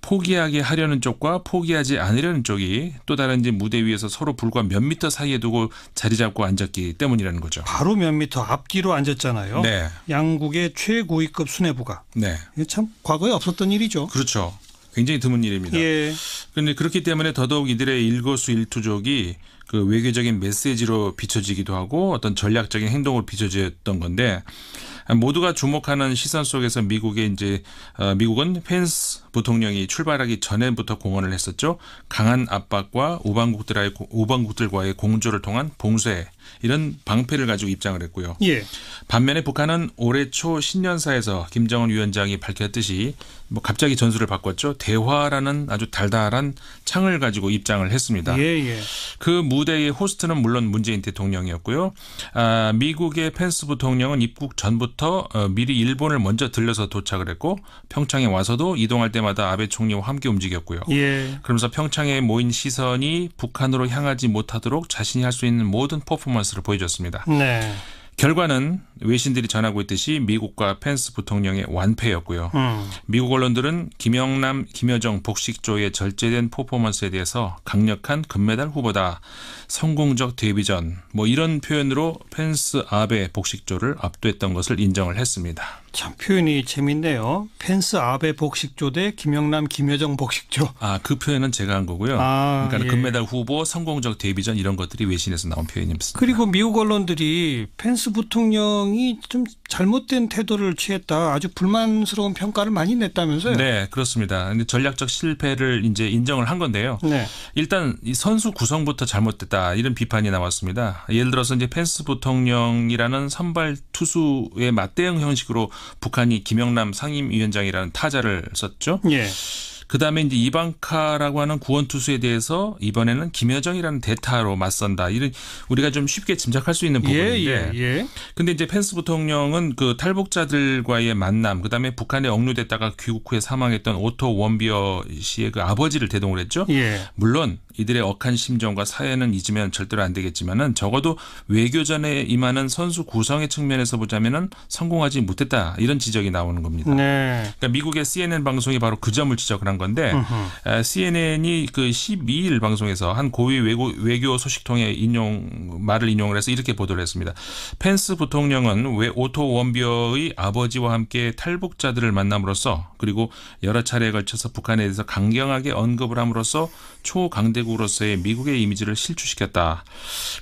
포기하게 하려는 쪽과 포기하지 않으려는 쪽이 또 다른 이제 무대 위에서 서로 불과 몇 미터 사이에 두고 자리 잡고 앉았기 때문이라는 거죠. 바로 몇 미터 앞뒤로 앉았잖아요. 네. 양국의 최고위급 수뇌부가. 네. 이게 참 과거에 없었던 일이죠. 그렇죠. 굉장히 드문 일입니다. 예. 그런데 그렇기 때문에 더더욱 이들의 일거수일투족이 그 외교적인 메시지로 비춰지기도 하고 어떤 전략적인 행동으로 비춰졌던 건데 모두가 주목하는 시선 속에서 미국은 펜스 부통령이 출발하기 전에부터 공언을 했었죠. 강한 압박과 우방국들과의 공조를 통한 봉쇄 이런 방패를 가지고 입장을 했고요. 예. 반면에 북한은 올해 초 신년사에서 김정은 위원장이 밝혔듯이 뭐 갑자기 전술을 바꿨죠. 대화라는 아주 달달한 창을 가지고 입장을 했습니다. 예. 그 무대의 호스트는 물론 문재인 대통령이었고요. 미국의 펜스 부통령은 입국 전부터 미리 일본을 먼저 들려서 도착을 했고 평창에 와서도 이동할 때마다 아베 총리와 함께 움직였고요. 예. 그러면서 평창에 모인 시선이 북한으로 향하지 못하도록 자신이 할 수 있는 모든 퍼포먼스를 보여줬습니다. 네. 결과는 외신들이 전하고 있듯이 미국과 펜스 부통령의 완패였고요. 미국 언론들은 김영남, 김여정 복식조의 절제된 퍼포먼스에 대해서 강력한 금메달 후보다. 성공적 데뷔전 뭐 이런 표현으로 펜스 아베 복식조를 압도했던 것을 인정을 했습니다. 참 표현이 재밌네요. 펜스 아베 복식조 대 김영남 김여정 복식조. 그 표현은 제가 한 거고요. 그러니까 예. 금메달 후보, 성공적 데뷔전 이런 것들이 외신에서 나온 표현입니다. 그리고 미국 언론들이 펜스 부통령이 좀 잘못된 태도를 취했다, 아주 불만스러운 평가를 많이 냈다면서요? 네, 그렇습니다. 근데 전략적 실패를 이제 인정을 한 건데요. 네. 일단 이 선수 구성부터 잘못됐다 이런 비판이 나왔습니다. 예를 들어서 이제 펜스 부통령이라는 선발 투수의 맞대응 형식으로 북한이 김영남 상임위원장이라는 타자를 썼죠. 예. 그다음에 이제 이방카라고 하는 구원 투수에 대해서 이번에는 김여정이라는 대타로 맞선다. 이런 우리가 좀 쉽게 짐작할 수 있는 부분인데. 근데 이제 펜스 부통령은 그 탈북자들과의 만남, 그다음에 북한에 억류됐다가 귀국 후에 사망했던 오토 원비어 씨의 그 아버지를 대동을 했죠. 예. 물론 이들의 억한 심정과 사연은 잊으면 절대로 안 되겠지만은 적어도 외교전에 임하는 선수 구성의 측면에서 보자면은 성공하지 못했다, 이런 지적이 나오는 겁니다. 네. 그러니까 미국의 CNN 방송이 바로 그 점을 지적을 한 건데 CNN이 그 12일 방송에서 한 고위 외교 소식통의 말을 인용을 해서 이렇게 보도를 했습니다. 펜스 부통령은 오토 원비어의 아버지와 함께 탈북자들을 만남으로써 그리고 여러 차례에 걸쳐서 북한에 대해서 강경하게 언급을 함으로써 초강대국으로서의 미국의 이미지를 실추시켰다.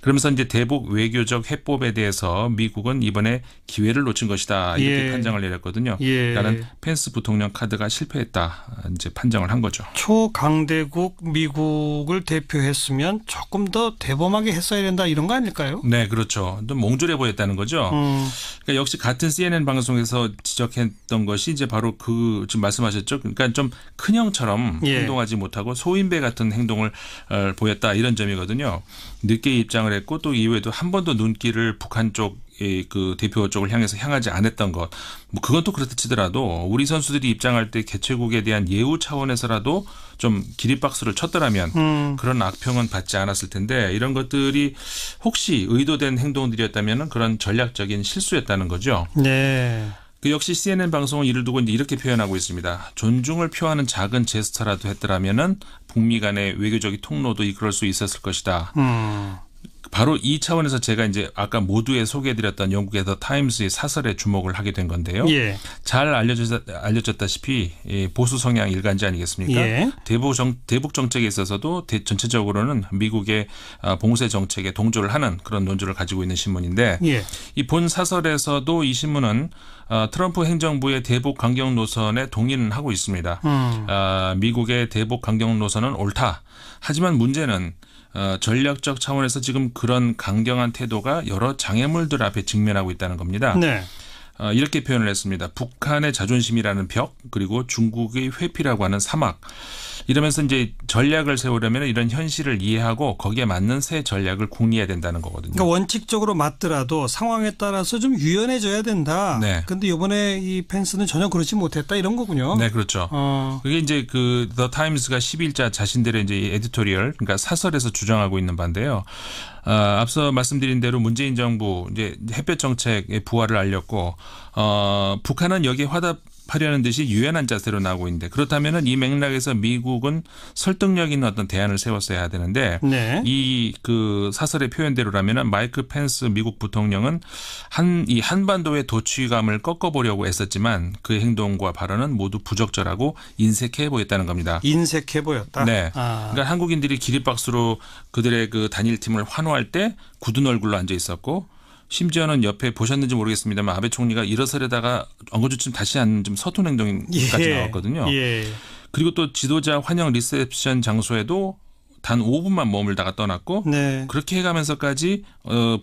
그러면서 이제 대북 외교적 해법에 대해서 미국은 이번에 기회를 놓친 것이다, 이렇게 판정을 내렸거든요. 그러니까 펜스 부통령 카드가 실패했다, 이제 판정을 한 거죠. 초강대국 미국을 대표했으면 조금 더 대범하게 했어야 된다, 이런 거 아닐까요? 네, 그렇죠. 좀 몽졸해 보였다는 거죠. 그러니까 역시 같은 CNN 방송에서 지적했던 것이 이제 바로 그 지금 말씀하셨죠. 그러니까 좀 큰형처럼 행동하지 못하고 소인배 같은 행동을 보였다, 이런 점이거든요. 늦게 입장을 했고 또 이후에도 한 번도 눈길을 북한 쪽 그 대표 쪽을 향해서 향하지 않았던 것, 뭐 그건 또 그렇다 치더라도 우리 선수들이 입장할 때 개최국에 대한 예우 차원에서라도 좀 기립박수를 쳤더라면 그런 악평은 받지 않았을 텐데, 이런 것들이 혹시 의도된 행동들이었다면 그런 전략적인 실수였다는 거죠. 네. 그 역시 CNN 방송은 이를 두고 이제 이렇게 표현하고 있습니다. 존중을 표하는 작은 제스처라도 했더라면은 북미 간의 외교적인 통로도 이끌 수 있었을 것이다. 바로 이 차원에서 제가 이제 아까 모두에 소개해드렸던 영국의 더 타임스의 사설에 주목을 하게 된 건데요. 예. 잘 알려졌다시피 보수 성향 일간지 아니겠습니까? 예. 대북 정책에 있어서도 전체적으로는 미국의 봉쇄 정책에 동조를 하는 그런 논조를 가지고 있는 신문인데, 이 본 사설에서도 이 신문은 트럼프 행정부의 대북 강경 노선에 동의는 하고 있습니다. 미국의 대북 강경 노선은 옳다. 하지만 문제는 전략적 차원에서 지금 그런 강경한 태도가 여러 장애물들 앞에 직면하고 있다는 겁니다. 네. 이렇게 표현을 했습니다. 북한의 자존심이라는 벽, 그리고 중국의 회피라고 하는 사막. 이러면서 이제 전략을 세우려면 이런 현실을 이해하고 거기에 맞는 새 전략을 궁리해야 된다는 거거든요. 그러니까 원칙적으로 맞더라도 상황에 따라서 좀 유연해져야 된다. 그런데 네. 이번에 이 펜스는 전혀 그렇지 못했다, 이런 거군요. 네, 그렇죠. 그게 이제 그 더 타임스가 10일자 자신들의 이제 에디토리얼, 그러니까 사설에서 주장하고 있는 바인데요. 앞서 말씀드린 대로 문재인 정부 이제 햇볕 정책의 부활을 알렸고, 북한은 여기에 화답하려는 듯이 유연한 자세로 나오고 있는데, 그렇다면은 이 맥락에서 미국은 설득력 있는 어떤 대안을 세웠어야 되는데, 네. 이 그 사설의 표현대로라면은 마이크 펜스 미국 부통령은 이 한반도의 도취감을 꺾어보려고 애썼지만 그 행동과 발언은 모두 부적절하고 인색해 보였다는 겁니다. 인색해 보였다. 네. 그러니까 한국인들이 기립박수로 그들의 그 단일팀을 환호할 때 굳은 얼굴로 앉아 있었고, 심지어는 옆에 보셨는지 모르겠습니다만 아베 총리가 일어서려다가 엉거주춤 다시 앉는 좀 서툰 행동까지 나왔거든요. 그리고 또 지도자 환영 리셉션 장소에도 단 5분만 머물다가 떠났고, 네. 그렇게 해가면서까지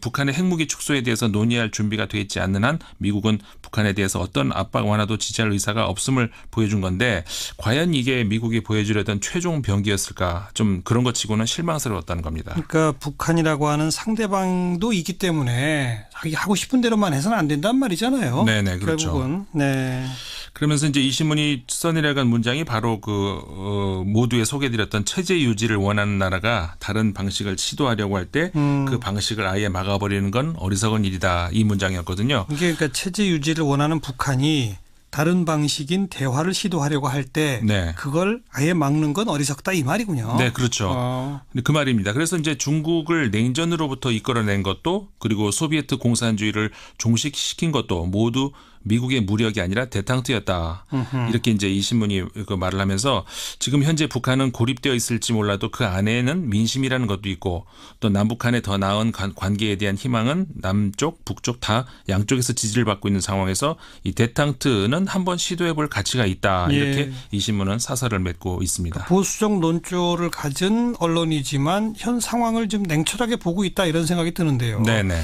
북한의 핵무기 축소에 대해서 논의할 준비가 돼 있지 않는 한 미국은 북한에 대해서 어떤 압박 완화도 지지할 의사가 없음을 보여준 건데, 과연 이게 미국이 보여주려던 최종 병기였을까, 좀 그런 것 치고는 실망스러웠다는 겁니다. 그러니까 북한이라고 하는 상대방도 있기 때문에 하고 싶은 대로만 해서는 안 된단 말이잖아요. 네네, 그렇죠. 결국은. 네. 그러면서 이제 이 신문이 써내려간 문장이 바로 그 모두에 소개해드렸던 체제 유지를 원하는 나라가 다른 방식을 시도하려고 할 때 그 방식을 아예 막아버리는 건 어리석은 일이다, 이 문장이었거든요. 이게 그러니까 체제 유지를 원하는 북한이 다른 방식인 대화를 시도하려고 할 때 네. 그걸 아예 막는 건 어리석다, 이 말이군요. 네, 그렇죠. 그 말입니다. 그래서 이제 중국을 냉전으로부터 이끌어낸 것도, 그리고 소비에트 공산주의를 종식시킨 것도 모두 미국의 무력이 아니라 대탕트였다. 이렇게 이제 이 신문이 그 말을 하면서 지금 현재 북한은 고립되어 있을지 몰라도 그 안에는 민심이라는 것도 있고 또 남북한의 더 나은 관계에 대한 희망은 남쪽, 북쪽 다 양쪽에서 지지를 받고 있는 상황에서 이 대탕트는 한번 시도해 볼 가치가 있다. 이렇게 이 신문은 사설을 맺고 있습니다. 보수적 논조를 가진 언론이지만 현 상황을 좀 냉철하게 보고 있다 이런 생각이 드는데요. 네네.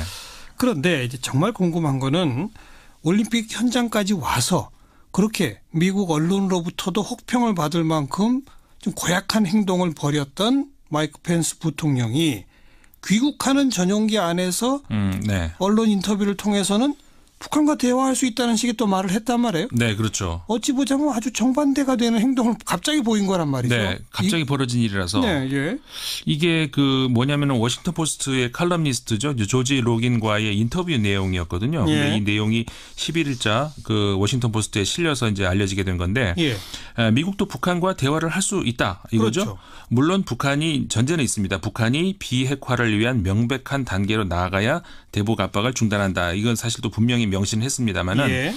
그런데 이제 정말 궁금한 거는 올림픽 현장까지 와서 그렇게 미국 언론으로부터도 혹평을 받을 만큼 좀 고약한 행동을 벌였던 마이크 펜스 부통령이 귀국하는 전용기 안에서 네. 언론 인터뷰를 통해서는 북한과 대화할 수 있다는 식의 또 말을 했단 말이에요. 네, 그렇죠. 어찌 보자면 아주 정반대가 되는 행동을 갑자기 보인 거란 말이죠. 네, 갑자기 벌어진 일이라서. 네, 예. 이게 그 뭐냐면은 워싱턴 포스트의 칼럼니스트죠. 조지 로긴과의 인터뷰 내용이었거든요. 예. 근데 이 내용이 11일자 그 워싱턴 포스트에 실려서 이제 알려지게 된 건데 예. 미국도 북한과 대화를 할 수 있다 이거죠. 그렇죠. 물론 북한이 전제는 있습니다. 북한이 비핵화를 위한 명백한 단계로 나아가야 대북 압박을 중단한다. 이건 사실 또 분명히 명시했습니다만은 예.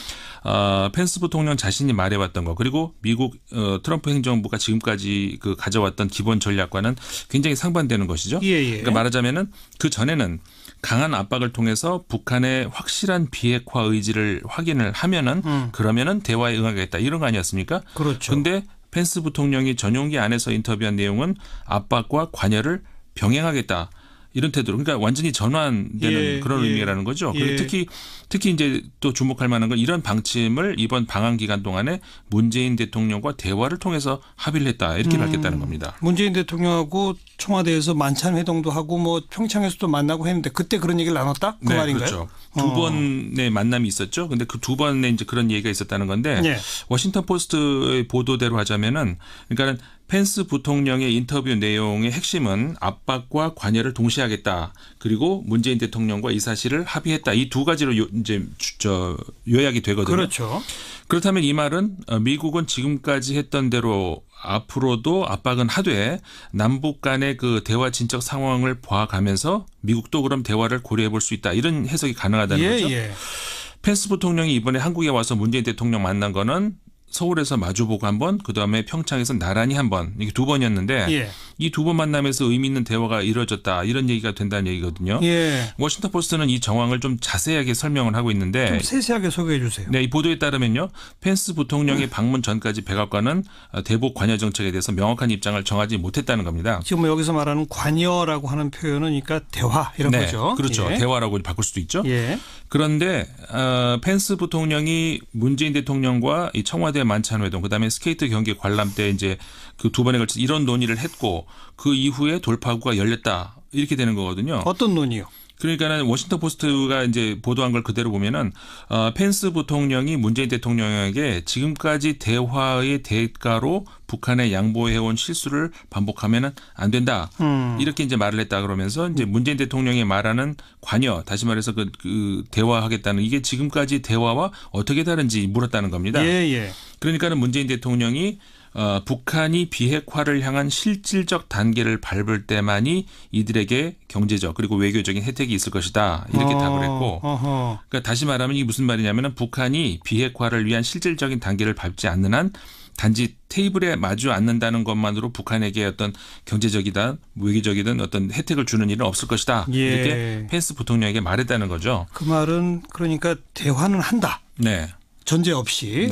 펜스 부통령 자신이 말해왔던 거 그리고 미국 트럼프 행정부가 지금까지 그 가져왔던 기본 전략과는 굉장히 상반되는 것이죠. 예. 그러니까 말하자면은 그 전에는 강한 압박을 통해서 북한의 확실한 비핵화 의지를 확인을 하면은 그러면은 대화에 응하겠다 이런 거 아니었습니까? 그렇죠. 근데 펜스 부통령이 전용기 안에서 인터뷰한 내용은 압박과 관여를 병행하겠다. 이런 태도로 그러니까 완전히 전환되는 그런 의미라는 거죠. 그리고 특히 이제 또 주목할 만한 건 이런 방침을 이번 방한 기간 동안에 문재인 대통령과 대화를 통해서 합의를 했다 이렇게 밝혔다는 겁니다. 문재인 대통령하고 청와대에서 만찬 회동도 하고 뭐 평창에서도 만나고 했는데 그때 그런 얘기를 나눴다 그 네, 말인가요? 그렇죠. 두 번의 만남이 있었죠. 근데 그 두 번에 이제 그런 얘기가 있었다는 건데 워싱턴 포스트의 보도대로 하자면은 그러니까는 펜스 부통령의 인터뷰 내용의 핵심은 압박과 관여를 동시에 하겠다. 그리고 문재인 대통령과 이 사실을 합의했다. 이 두 가지로 이제 요약이 되거든요. 그렇죠. 그렇다면 이 말은 미국은 지금까지 했던 대로 앞으로도 압박은 하되 남북 간의 그 대화 진척 상황을 봐가면서 미국도 그럼 대화를 고려해 볼 수 있다. 이런 해석이 가능하다는 거죠. 펜스 부통령이 이번에 한국에 와서 문재인 대통령 만난 거는 서울에서 마주보고 한 번, 그다음에 평창에서 나란히 한 번, 이게 두 번이었는데 이 두 번 만남에서 의미 있는 대화가 이루어졌다. 이런 얘기가 된다는 얘기거든요. 워싱턴 포스트는 이 정황을 좀 자세하게 설명을 하고 있는데 좀 세세하게 소개해 주세요. 네, 이 보도에 따르면요. 펜스 부통령의 방문 전까지 백악관은 대북 관여 정책에 대해서 명확한 입장을 정하지 못했다는 겁니다. 지금 여기서 말하는 관여라고 하는 표현은 그러니까 대화 이런 거죠. 그렇죠. 대화라고 바꿀 수도 있죠. 그런데 펜스 부통령이 문재인 대통령과 이 청와대 만찬 회동 그다음에 스케이트 경기 관람 때 이제 그 두 번에 걸쳐서 이런 논의를 했고 그 이후에 돌파구가 열렸다. 이렇게 되는 거거든요. 어떤 논의요? 그러니까는 워싱턴 포스트가 이제 보도한 걸 그대로 보면은 펜스 부통령이 문재인 대통령에게 지금까지 대화의 대가로 북한에 양보해온 실수를 반복하면은 안 된다. 이렇게 이제 말을 했다 그러면서 이제 문재인 대통령이 말하는 관여, 다시 말해서 그 대화하겠다는 이게 지금까지 대화와 어떻게 다른지 물었다는 겁니다. 그러니까는 문재인 대통령이 북한이 비핵화를 향한 실질적 단계를 밟을 때만이 이들에게 경제적 그리고 외교적인 혜택이 있을 것이다. 이렇게 답을 했고 그러니까 다시 말하면 이게 무슨 말이냐면 북한이 비핵화를 위한 실질적인 단계를 밟지 않는 한 단지 테이블에 마주 앉는다는 것만으로 북한에게 어떤 경제적이든 외교적이든 어떤 혜택을 주는 일은 없을 것이다. 이렇게 펜스 부통령에게 말했다는 거죠. 그 말은 그러니까 대화는 한다. 전제 없이.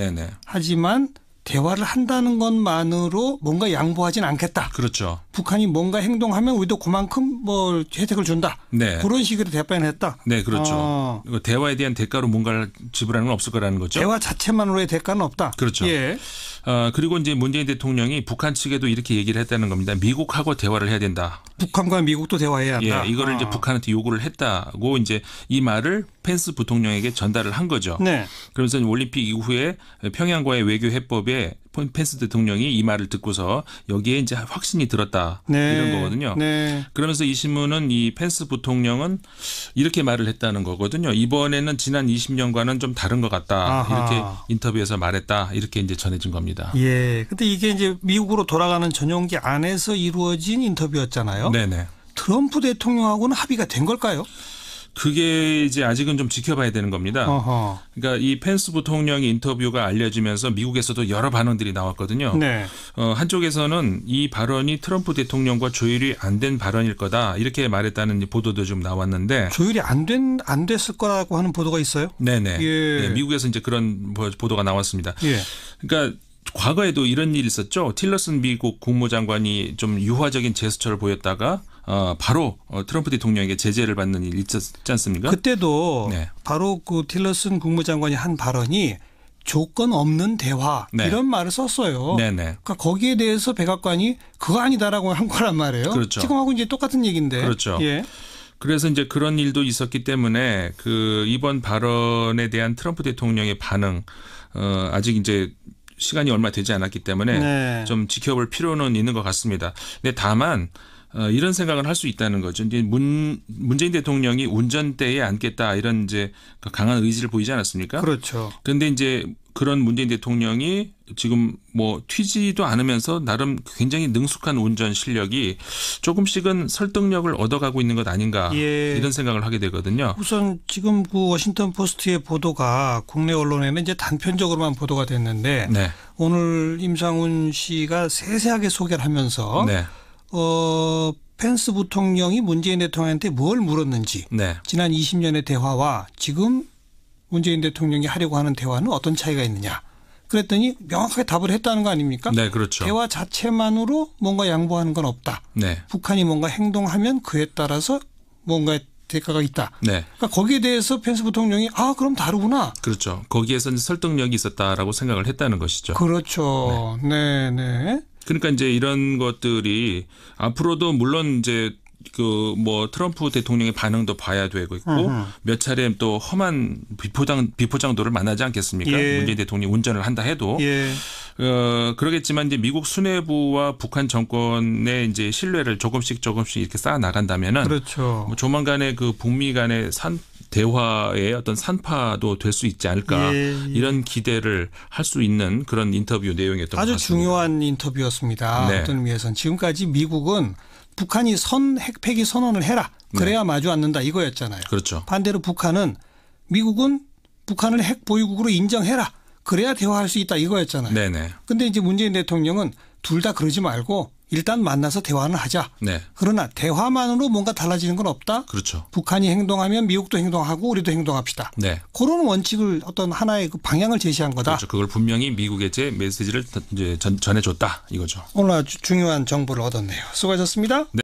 하지만 대화를 한다는 것만으로 뭔가 양보하진 않겠다. 그렇죠. 북한이 뭔가 행동하면 우리도 그만큼 뭐 혜택을 준다. 그런 식으로 대변을 했다. 네, 그렇죠. 대화에 대한 대가로 뭔가를 지불하는 건 없을 거라는 거죠. 대화 자체만으로의 대가는 없다. 그렇죠. 그리고 이제 문재인 대통령이 북한 측에도 이렇게 얘기를 했다는 겁니다. 미국하고 대화를 해야 된다. 북한과 미국도 대화해야 한다. 이거를 이제 북한한테 요구를 했다고 이제 이 말을 펜스 부통령에게 전달을 한 거죠. 그러면서 올림픽 이후에 평양과의 외교 해법에 펜스 대통령이 이 말을 듣고서 여기에 이제 확신이 들었다 이런 거거든요. 그러면서 이 신문은 이 펜스 부통령은 이렇게 말을 했다는 거거든요. 이번에는 지난 20년과는 좀 다른 것 같다. 이렇게 인터뷰에서 말했다. 이렇게 이제 전해진 겁니다. 근데 이게 이제 미국으로 돌아가는 전용기 안에서 이루어진 인터뷰였잖아요. 트럼프 대통령하고는 합의가 된 걸까요? 그게 이제 아직은 좀 지켜봐야 되는 겁니다. 어허. 그러니까 이 펜스 부통령의 인터뷰가 알려지면서 미국에서도 여러 반응들이 나왔거든요. 네. 한쪽에서는 이 발언이 트럼프 대통령과 조율이 안 된 발언일 거다 이렇게 말했다는 보도도 좀 나왔는데 조율이 안 됐을 거라고 하는 보도가 있어요? 네네. 예. 네, 미국에서 이제 그런 보도가 나왔습니다. 예. 그러니까 과거에도 이런 일이 있었죠. 틸러슨 미국 국무장관이 좀 유화적인 제스처를 보였다가 바로 트럼프 대통령에게 제재를 받는 일이 있었지 않습니까? 그때도 네. 바로 그 틸러슨 국무장관이 한 발언이 조건 없는 대화 네. 이런 말을 썼어요. 네네. 그러니까 거기에 대해서 백악관이 그거 아니다라고 한 거란 말이에요. 그렇죠. 지금하고 이제 똑같은 얘기인데. 그렇죠. 예. 그래서 이제 그런 일도 있었기 때문에 그 이번 발언에 대한 트럼프 대통령의 반응 아직 이제 시간이 얼마 되지 않았기 때문에 네. 좀 지켜볼 필요는 있는 것 같습니다. 근데 다만 이런 생각은 할 수 있다는 거죠. 이제 문재인 대통령이 운전대에 앉겠다 이런 이제 강한 의지를 보이지 않았습니까? 그렇죠. 그런데 이제 그런 문재인 대통령이 지금 뭐 튀지도 않으면서 나름 굉장히 능숙한 운전 실력이 조금씩은 설득력을 얻어가고 있는 것 아닌가 예. 이런 생각을 하게 되거든요. 우선 지금 그 워싱턴 포스트의 보도가 국내 언론에는 이제 단편적으로만 보도가 됐는데 네. 오늘 임상훈 씨가 세세하게 소개를 하면서 네. 펜스 부통령이 문재인 대통령한테 뭘 물었는지 네. 지난 20년의 대화와 지금 문재인 대통령이 하려고 하는 대화는 어떤 차이가 있느냐. 그랬더니 명확하게 답을 했다는 거 아닙니까? 네, 그렇죠. 대화 자체만으로 뭔가 양보하는 건 없다. 네. 북한이 뭔가 행동하면 그에 따라서 뭔가 대가가 있다. 네. 그러니까 거기에 대해서 펜스 부통령이 그럼 다르구나. 그렇죠. 거기에서는 설득력이 있었다라고 생각을 했다는 것이죠. 그렇죠. 네, 네. 그러니까 이제 이런 것들이 앞으로도 물론 이제 그 뭐 트럼프 대통령의 반응도 봐야 되고 있고 몇 차례 또 험한 비포장도를 만나지 않겠습니까? 예. 문재인 대통령이 운전을 한다 해도 예. 그러겠지만 이제 미국 수뇌부와 북한 정권의 이제 신뢰를 조금씩 이렇게 쌓아 나간다면은 그렇죠. 뭐 조만간에 그 북미 간의 대화의 어떤 산파도 될 수 있지 않을까 이런 기대를 할 수 있는 그런 인터뷰 내용이었던 것 같습니다. 아주 중요한 인터뷰였습니다. 네. 어떤 의미에서는 지금까지 미국은 북한이 핵폐기 선언을 해라. 그래야 마주 앉는다 이거였잖아요. 그렇죠. 반대로 북한은 미국은 북한을 핵 보유국으로 인정해라. 그래야 대화할 수 있다 이거였잖아요. 네네. 근데 이제 문재인 대통령은 둘 다 그러지 말고 일단 만나서 대화는 하자. 네. 그러나 대화만으로 뭔가 달라지는 건 없다. 그렇죠. 북한이 행동하면 미국도 행동하고 우리도 행동합시다. 네. 그런 원칙을 어떤 하나의 그 방향을 제시한 거다. 그렇죠. 그걸 분명히 미국에 제 메시지를 이제 전해줬다 이거죠. 오늘 아주 중요한 정보를 얻었네요. 수고하셨습니다. 네.